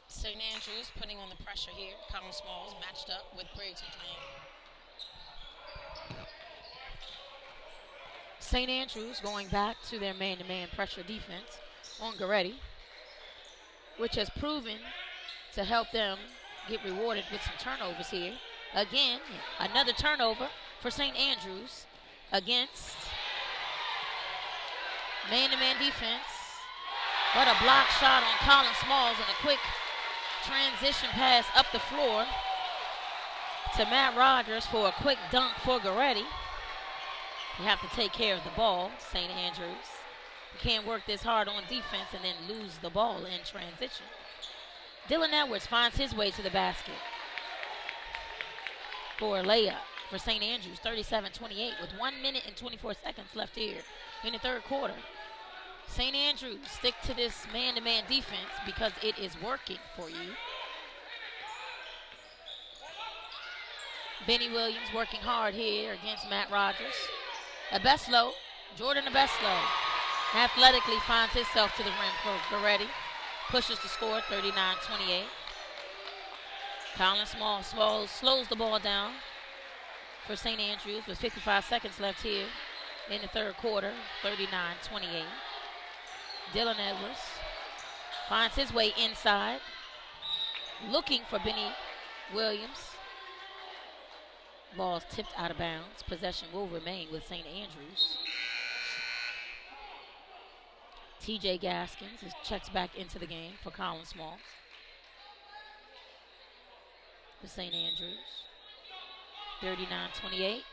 St. Andrews putting on the pressure here. Colin Smalls matched up with Briggs McLean. St. Andrews going back to their man-to-man pressure defense on Goretti, which has proven to help them get rewarded with some turnovers here. Again, another turnover for St. Andrews against man-to-man defense. What a block shot on Colin Smalls and a quick transition pass up the floor to Matt Rogers for a quick dunk for Goretti. You have to take care of the ball, St. Andrews. You can't work this hard on defense and then lose the ball in transition. Dylan Edwards finds his way to the basket for a layup for St. Andrews, 37-28, with 1 minute and 24 seconds left here in the third quarter. St. Andrews stick to this man-to-man defense because it is working for you. Benny Williams working hard here against Matt Rogers. Abeslo, Jordan Abeslo, athletically finds himself to the rim for Goretti. Pushes the score, 39-28. Colin Small slows the ball down for St. Andrews with 55 seconds left here in the third quarter, 39-28. Dylan Edwards finds his way inside, looking for Benny Williams. Ball's tipped out of bounds. Possession will remain with St. Andrews. TJ Gaskins checks back into the game for Colin Smalls. For St. Andrews. 39-28.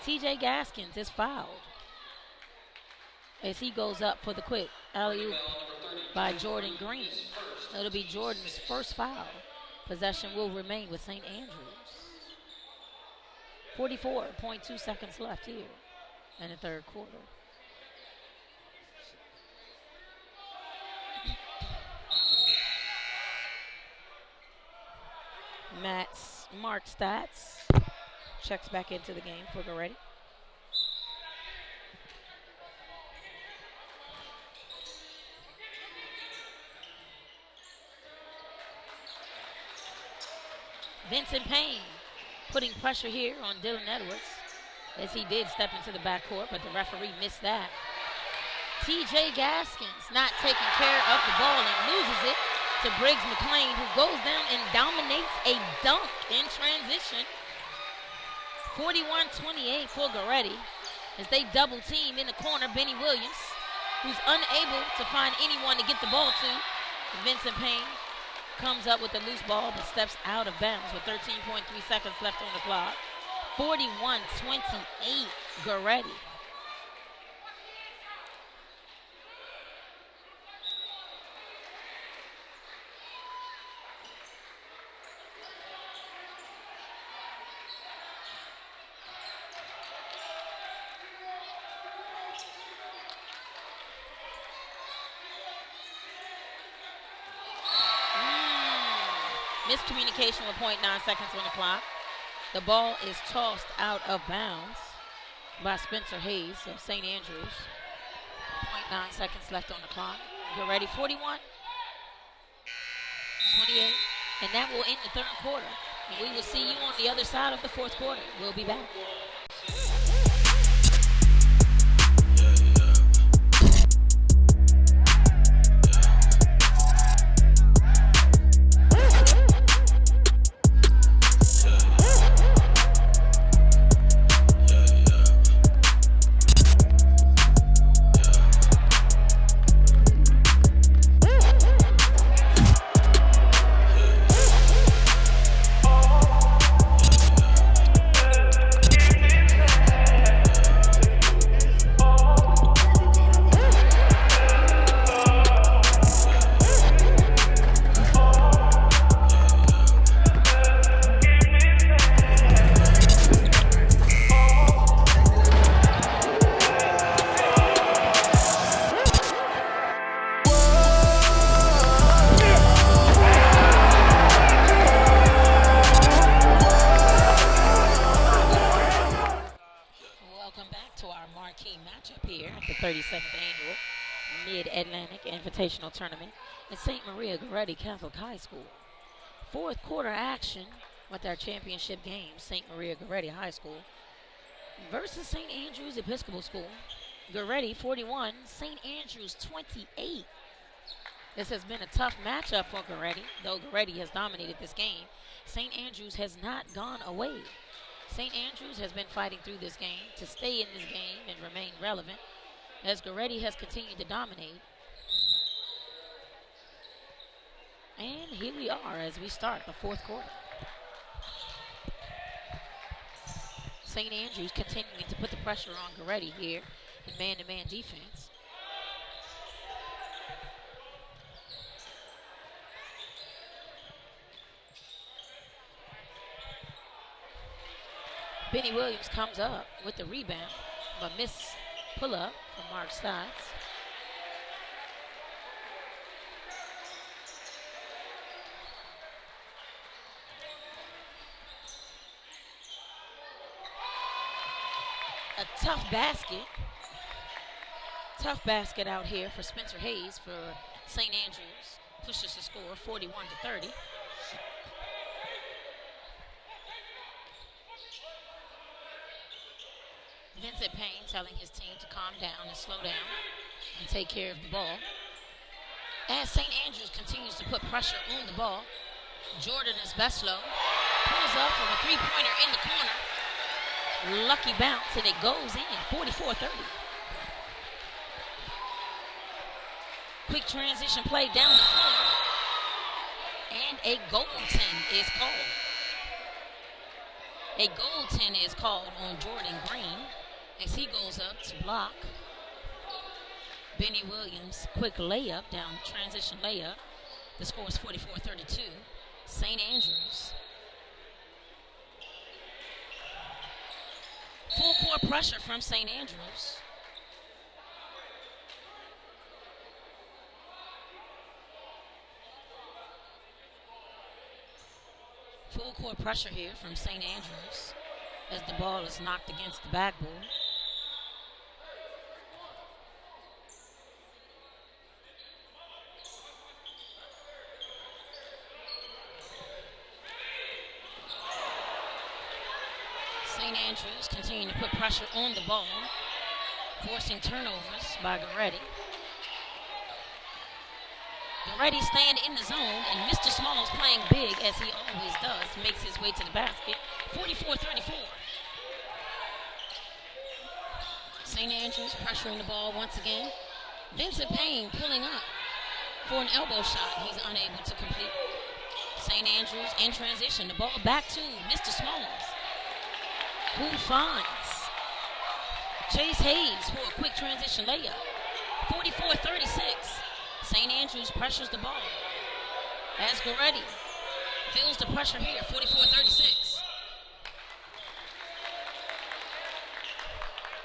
TJ Gaskins is fouled as he goes up for the quick alley-oop by Jordan Green. It'll be Jordan's first foul. Possession will remain with St. Andrews. 44.2 seconds left here in the third quarter. Matt's Mark Stats checks back into the game for Goretti. Vincent Payne putting pressure here on Dylan Edwards. as he did step into the backcourt, but the referee missed that. TJ Gaskins not taking care of the ball and loses it to Briggs McLean, who goes down and dominates a dunk in transition. 41-28 for Goretti as they double team in the corner Benny Williams, who's unable to find anyone to get the ball to. Vincent Payne comes up with the loose ball but steps out of bounds with 13.3 seconds left on the clock. 41-28 Goretti. Miscommunication with 0.9 seconds on the clock. The ball is tossed out of bounds by Spencer Hayes of St. Andrews. 0.9 seconds left on the clock. Goretti 41-28. And that will end the third quarter. And we will see you on the other side of the fourth quarter. We'll be back. Invitational Tournament at St. Maria Goretti Catholic High School. Fourth quarter action with our championship game, St. Maria Goretti High School versus St. Andrews Episcopal School. Goretti 41, St. Andrews 28. This has been a tough matchup for Goretti. Though Goretti has dominated this game, St. Andrews has not gone away. St. Andrews has been fighting through this game to stay in this game and remain relevant as Goretti has continued to dominate. And here we are as we start the fourth quarter. St. Andrews continuing to put the pressure on Goretti here in man-to-man defense. Benny Williams comes up with the rebound, but miss pull-up from Mark Stotts. A tough basket. Tough basket out here for Spencer Hayes for St. Andrews. Pushes the score 41-30. Vincent Payne telling his team to calm down and slow down and take care of the ball. As St. Andrews continues to put pressure on the ball, Jordan Esbeslo pulls up from a three-pointer in the corner. Lucky bounce, and it goes in, 44-30. Quick transition play down the floor, and a goaltend is called. A goaltend is called on Jordan Green as he goes up to block Benny Williams' quick layup, down transition layup. The score is 44-32. St. Andrews. Full court pressure from St. Andrews. Full court pressure here from St. Andrews as the ball is knocked against the backboard. St. Andrews continuing to put pressure on the ball, forcing turnovers by Goretti. Goretti staying in the zone, and Mr. Smalls playing big as he always does, makes his way to the basket. 44-34. St. Andrews pressuring the ball once again. Vincent Payne pulling up for an elbow shot. He's unable to complete. St. Andrews in transition. The ball back to Mr. Smalls, who finds Chase Hayes for a quick transition layup. 44-36. St. Andrews pressures the ball as Goretti feels the pressure here. 44-36.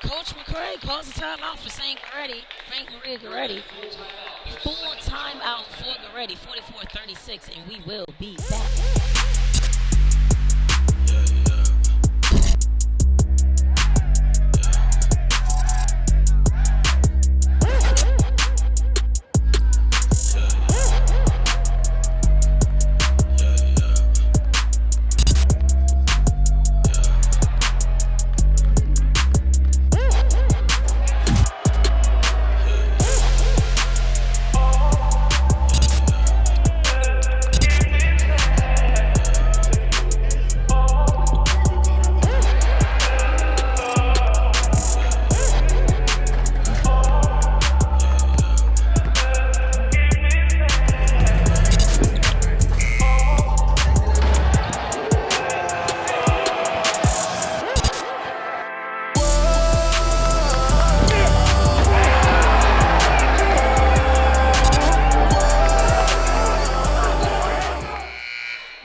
Coach McCray calls a timeout for Frank Maria Goretti. Full timeout for Goretti. 44-36, and we will be back.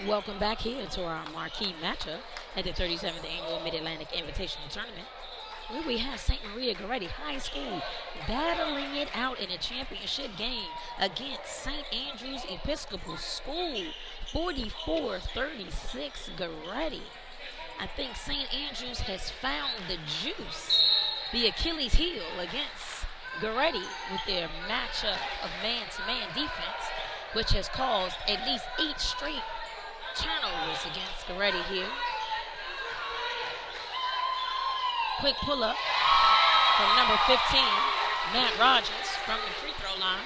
Welcome back here to our marquee matchup at the 37th Annual Mid-Atlantic Invitational Tournament, where we have St. Maria Goretti High School battling it out in a championship game against St. Andrews Episcopal School. 44-36 Goretti. I think St. Andrews has found the juice, the Achilles heel against Goretti with their matchup of man-to-man defense, which has caused at least 8 straight turnovers against Goretti here. Quick pull-up from number 15, Matt Rogers, from the free throw line.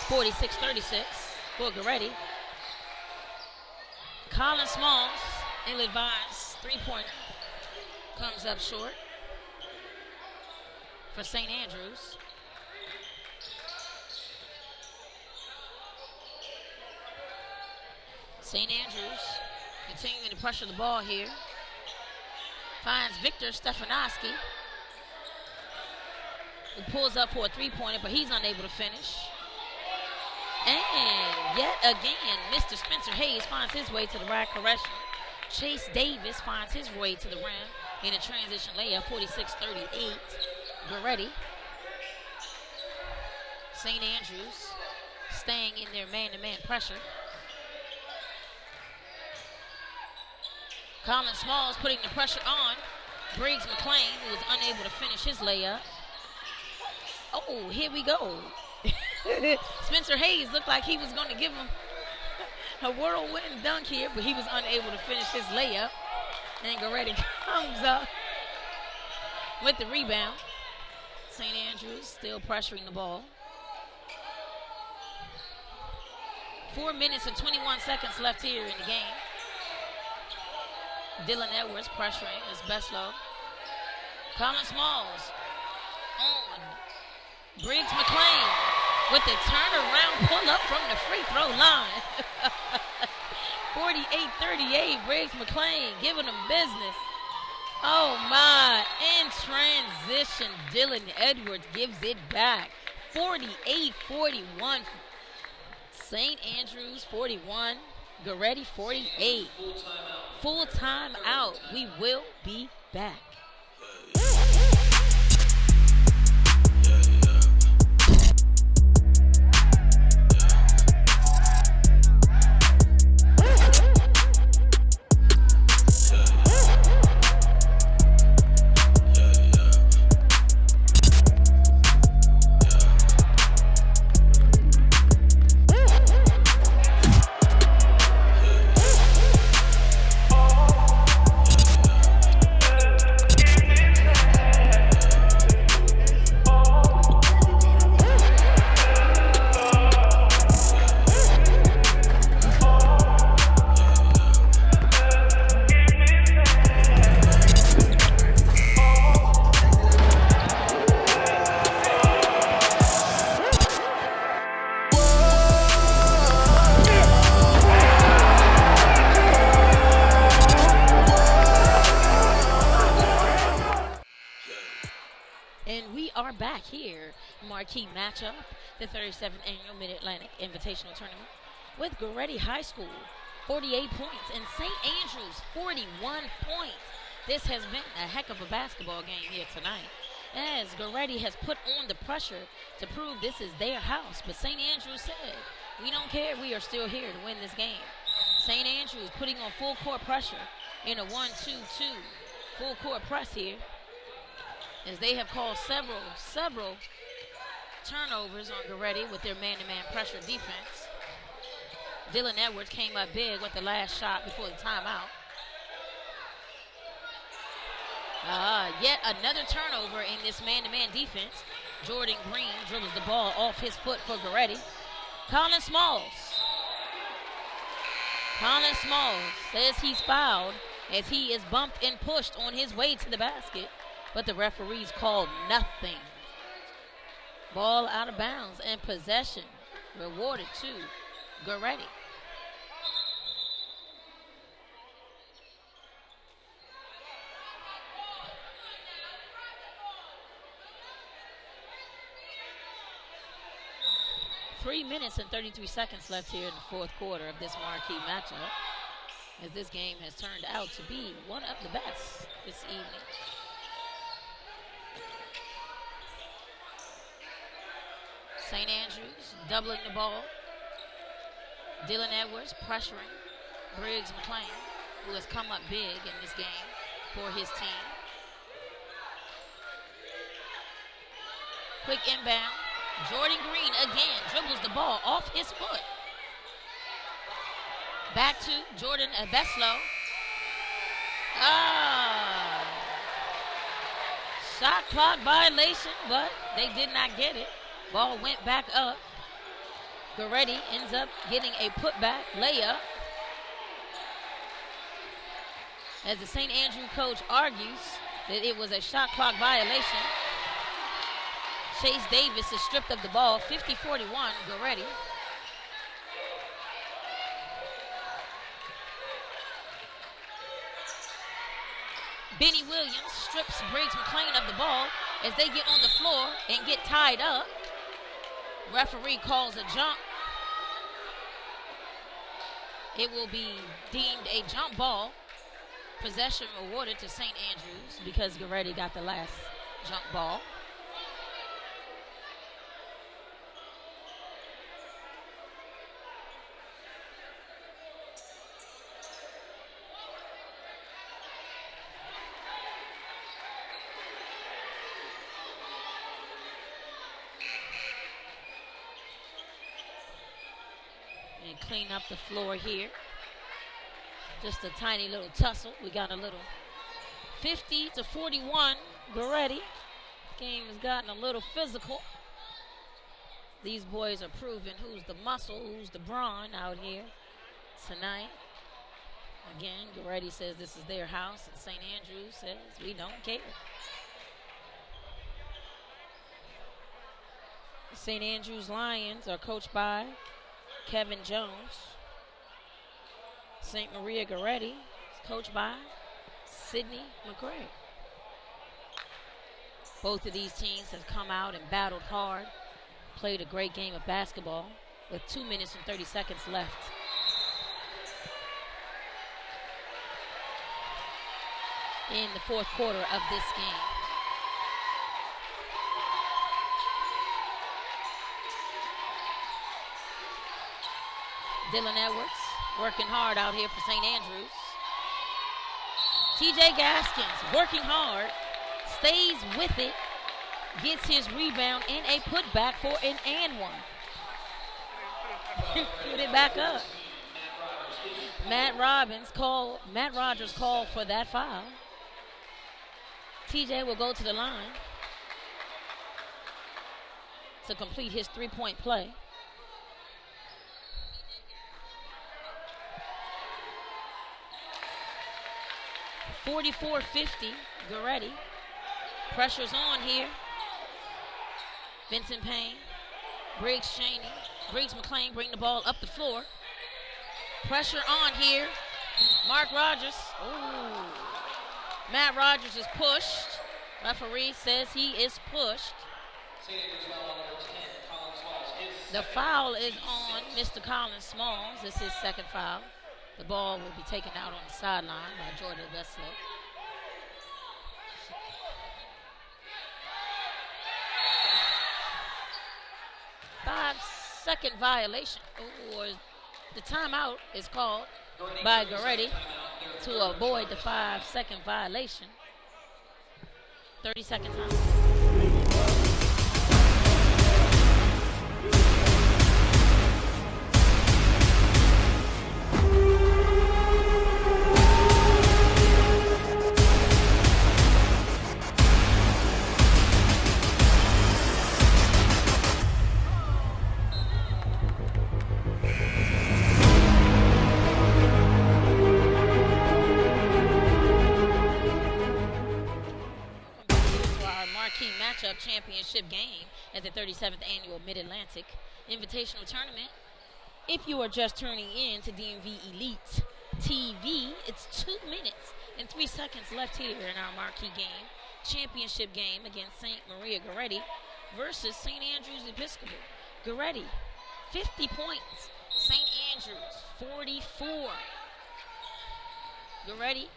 46-36 for Goretti. Colin Smalls, ill-advised three-pointer, comes up short for St. Andrews. St. Andrews continuing to pressure the ball here. Finds Victor Stefanowski, who pulls up for a three-pointer, but he's unable to finish. And yet again, Mr. Spencer Hayes finds his way to the rack correction. Chase Davis finds his way to the rim in a transition layup. 46-38 Goretti. St. Andrews staying in their man-to-man pressure. Colin Smalls putting the pressure on Briggs McLean, who was unable to finish his layup. Oh, here we go. Spencer Hayes looked like he was going to give him a whirlwind dunk here, but he was unable to finish his layup. And Goretti comes up with the rebound. St. Andrews still pressuring the ball. 4 minutes and 21 seconds left here in the game. Dylan Edwards pressuring as Beslow. Colin Smalls on Briggs McLean with the turnaround pull-up from the free throw line. 48-38, Briggs McLean giving them business. Oh my, in transition, Dylan Edwards gives it back. 48-41, St. Andrews 41, Goretti 48. Full time out. We will be back. are back here. Marquee matchup, the 37th Annual Mid-Atlantic Invitational Tournament with Goretti High School, 48 points, and St. Andrews, 41 points. This has been a heck of a basketball game here tonight, as Goretti has put on the pressure to prove this is their house. But St. Andrews said, we don't care, we are still here to win this game. St. Andrews putting on full court pressure in a 1-2-2 full court press here, as they have called several turnovers on Goretti with their man-to-man pressure defense. Dylan Edwards came up big with the last shot before the timeout. Yet another turnover in this man-to-man defense. Jordan Green dribbles the ball off his foot for Goretti. Colin Smalls says he's fouled as he is bumped and pushed on his way to the basket, but the referees called nothing. Ball out of bounds and possession rewarded to Goretti. Three minutes and 33 seconds left here in the fourth quarter of this marquee matchup, as this game has turned out to be one of the best this evening. St. Andrews doubling the ball. Dylan Edwards pressuring Briggs McLean, who has come up big in this game for his team. Quick inbound. Jordan Green again dribbles the ball off his foot. Back to Jordan Beslow. Shot clock violation, but they did not get it. Ball went back up. Goretti ends up getting a putback layup, as the St. Andrew coach argues that it was a shot clock violation. Chase Davis is stripped of the ball, 50-41, Goretti. Benny Williams strips Briggs McLean of the ball as they get on the floor and get tied up. Referee calls a jump. It will be deemed a jump ball. Possession awarded to St. Andrews because Goretti got the last jump ball. And clean up the floor here. Just a tiny little tussle. We got a little 50-41 Goretti. Game has gotten a little physical. These boys are proving who's the muscle, who's the brawn out here tonight. Again, Goretti says this is their house, and St. Andrews says we don't care. St. Andrews Lions are coached by Kevin Jones. St. Maria Goretti is coached by Sidney McCray. Both of these teams have come out and battled hard, played a great game of basketball with 2 minutes and 30 seconds left. In the fourth quarter of this game. Dylan Edwards working hard out here for St. Andrews. TJ Gaskins working hard, stays with it, gets his rebound and a putback for an and one. Put it back up. Matt Rogers called for that foul. TJ will go to the line to complete his three-point play. .44-50, Goretti. Pressure's on here. Vincent Payne, Briggs Cheney, Briggs McLean bring the ball up the floor. Pressure on here. Mark Rogers. Ooh. Matt Rogers is pushed. Referee says he is pushed. The foul is on Mr. Colin Smalls. This is his second foul. The ball will be taken out on the sideline by Jordan Veslow. Five-second violation, or the timeout is called by Goretti to avoid the 5-second violation. 30-second time. Matchup championship game at the 37th annual Mid-Atlantic Invitational Tournament. If you are just turning in to DMV Elite TV, it's 2 minutes and 3 seconds left here in our marquee game, championship game against St. Maria Goretti versus St. Andrews Episcopal. Goretti, 50 points. St. Andrews, 44. Goretti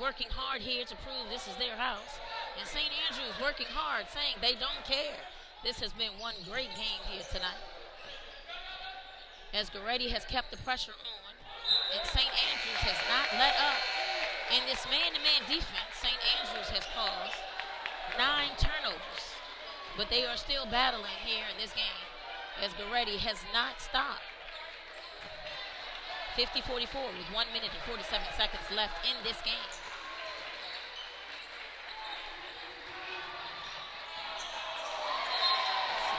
working hard here to prove this is their house. And St. Andrews working hard, saying they don't care. This has been one great game here tonight, as Goretti has kept the pressure on, and St. Andrews has not let up. In this man-to-man defense, St. Andrews has caused 9 turnovers, but they are still battling here in this game, as Goretti has not stopped. 50-44 with 1 minute and 47 seconds left in this game.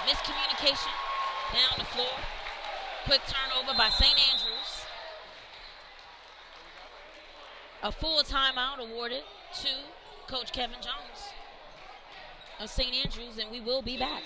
Miscommunication down the floor. Quick turnover by St. Andrews. A full timeout awarded to Coach Kevin Jones of St. Andrews, and we will be back.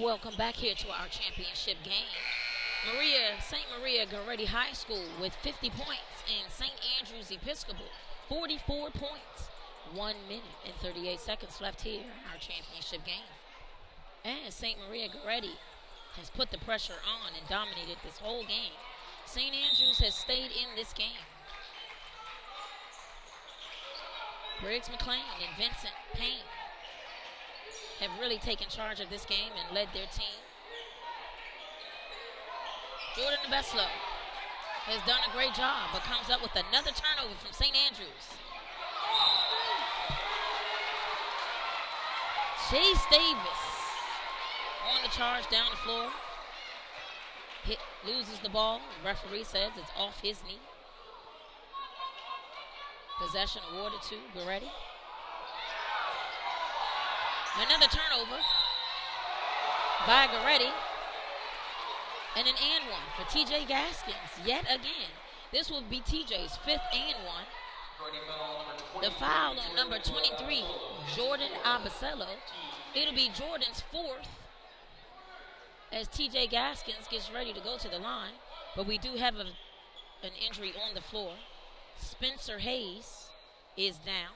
Welcome back here to our championship game. St. Maria Goretti High School with 50 points, and St. Andrews Episcopal 44 points. 1 minute and 38 seconds left here in our championship game. And St. Maria Goretti has put the pressure on and dominated this whole game. St. Andrews has stayed in this game. Briggs McLean and Vincent Payne have really taken charge of this game and led their team. Jordan Beslow has done a great job, but comes up with another turnover from St. Andrews. Chase Davis on the charge down the floor. Loses the ball. Referee says it's off his knee. Possession awarded to Goretti. Another turnover by Goretti. And an and one for TJ Gaskins yet again. This will be TJ's 5th and one. The foul on number 23, Jordan Abasello. It'll be Jordan's 4th as TJ Gaskins gets ready to go to the line. But we do have an injury on the floor. Spencer Hayes is down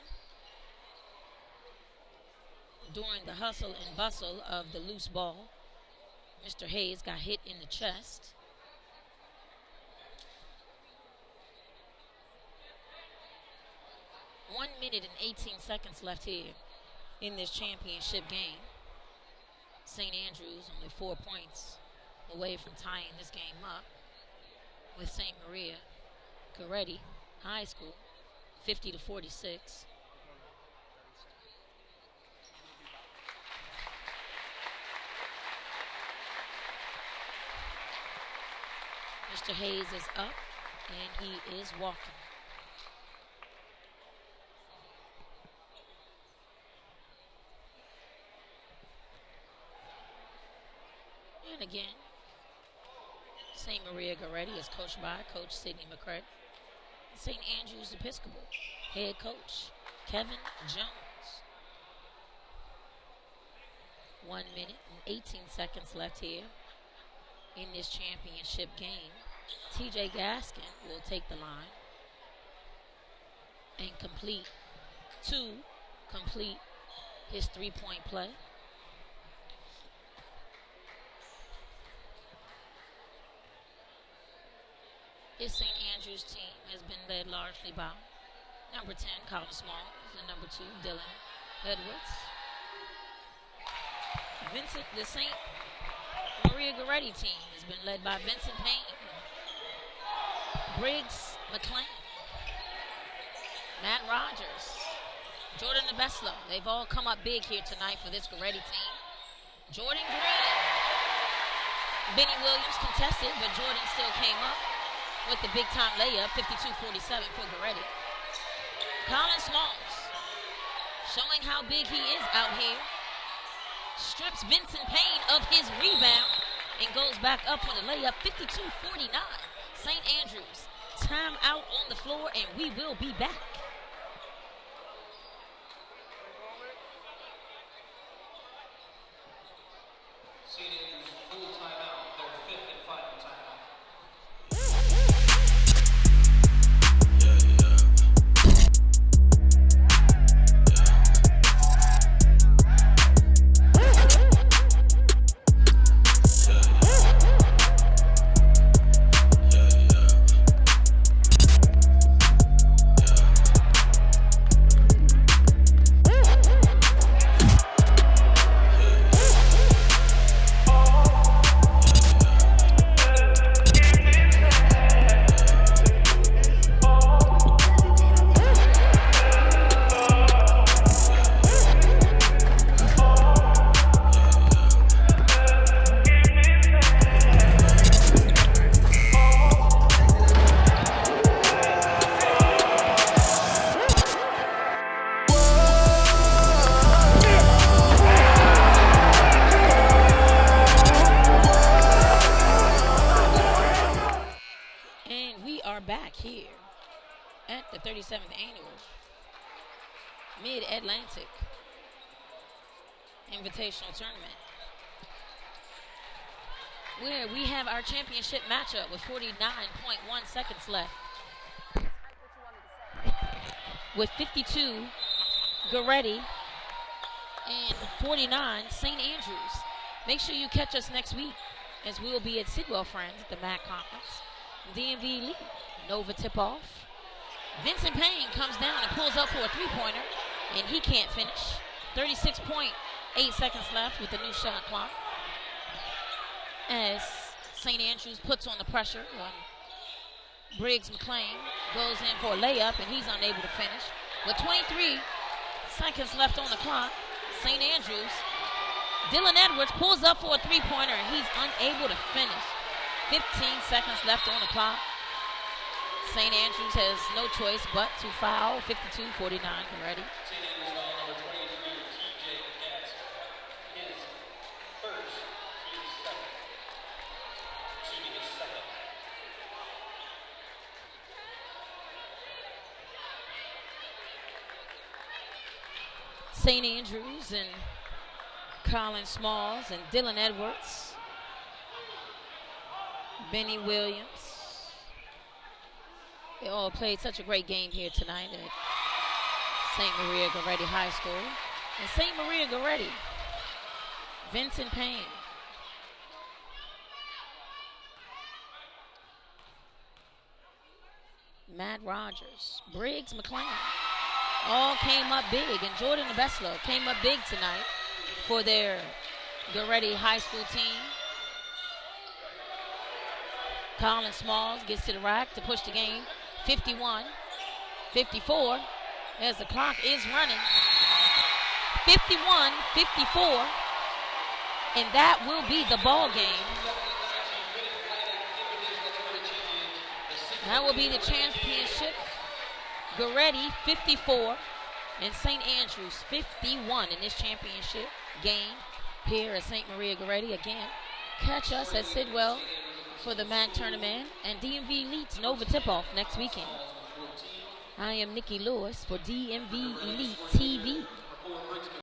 during the hustle and bustle of the loose ball. Mr. Hayes got hit in the chest. (1 minute and 18 seconds left here in this championship game. St. Andrews only 4 points away from tying this game up with St. Maria Goretti High School, 50-46. Mr. Hayes is up, and he is walking. And again, St. Maria Goretti is coached by Coach Sidney McCray. St. Andrews Episcopal head coach Kevin Jones. 1 minute and 18 seconds left here in this championship game. TJ Gaskin will take the line and complete his 3-point play. This St. Andrews team has been led largely by number 10, Colin Smalls, and number 2, Dylan Edwards. The St. Maria Goretti team has been led by Vincent Payne, Briggs McLean, Matt Rogers, Jordan Nebeslo. They've all come up big here tonight for this Goretti team. Jordan Green. Benny Williams contested, but Jordan still came up with the big-time layup, 52-47 for Goretti. Colin Smalls, showing how big he is out here, strips Vincent Payne of his rebound and goes back up for the layup, 52-49. St. Andrews, time out on the floor, and we will be back. St. Andrews full timeout, their 5th and final timeout. Back here at the 37th annual Mid-Atlantic Invitational Tournament, where we have our championship matchup with 49.1 seconds left. With 52, Goretti, and 49, St. Andrews. Make sure you catch us next week as we will be at Sidwell Friends at the MAC Conference. DMV League. Nova tip-off. Vincent Payne comes down and pulls up for a three-pointer, and he can't finish. 36.8 seconds left with the new shot clock, as St. Andrews puts on the pressure. Briggs McLean goes in for a layup, and he's unable to finish. With 23 seconds left on the clock, St. Andrews, Dylan Edwards pulls up for a three-pointer, and he's unable to finish. 15 seconds left on the clock. St. Andrews has no choice but to foul. 52-49 already. St. Andrews foul number 23, TJ Gaskin. His first, his second. Excuse me, his second. St. Andrews and Colin Smalls and Dylan Edwards. Benny Williams. They all played such a great game here tonight at St. Maria Goretti High School. And St. Maria Goretti, Vincent Payne. Matt Rogers, Briggs McLean, all came up big. And Jordan Nebeslo came up big tonight for their Goretti High School team. Colin Smalls gets to the rack to push the game. 51, 54, as the clock is running. 51, 54, and that will be the ball game. That will be the championship. Goretti 54 and St. Andrews 51 in this championship game here at St. Maria Goretti. Again, catch us at Sidwell for the MAC tournament and DMV Elite Nova tip-off next weekend. I am Nikki Lewis for DMV Elite TV.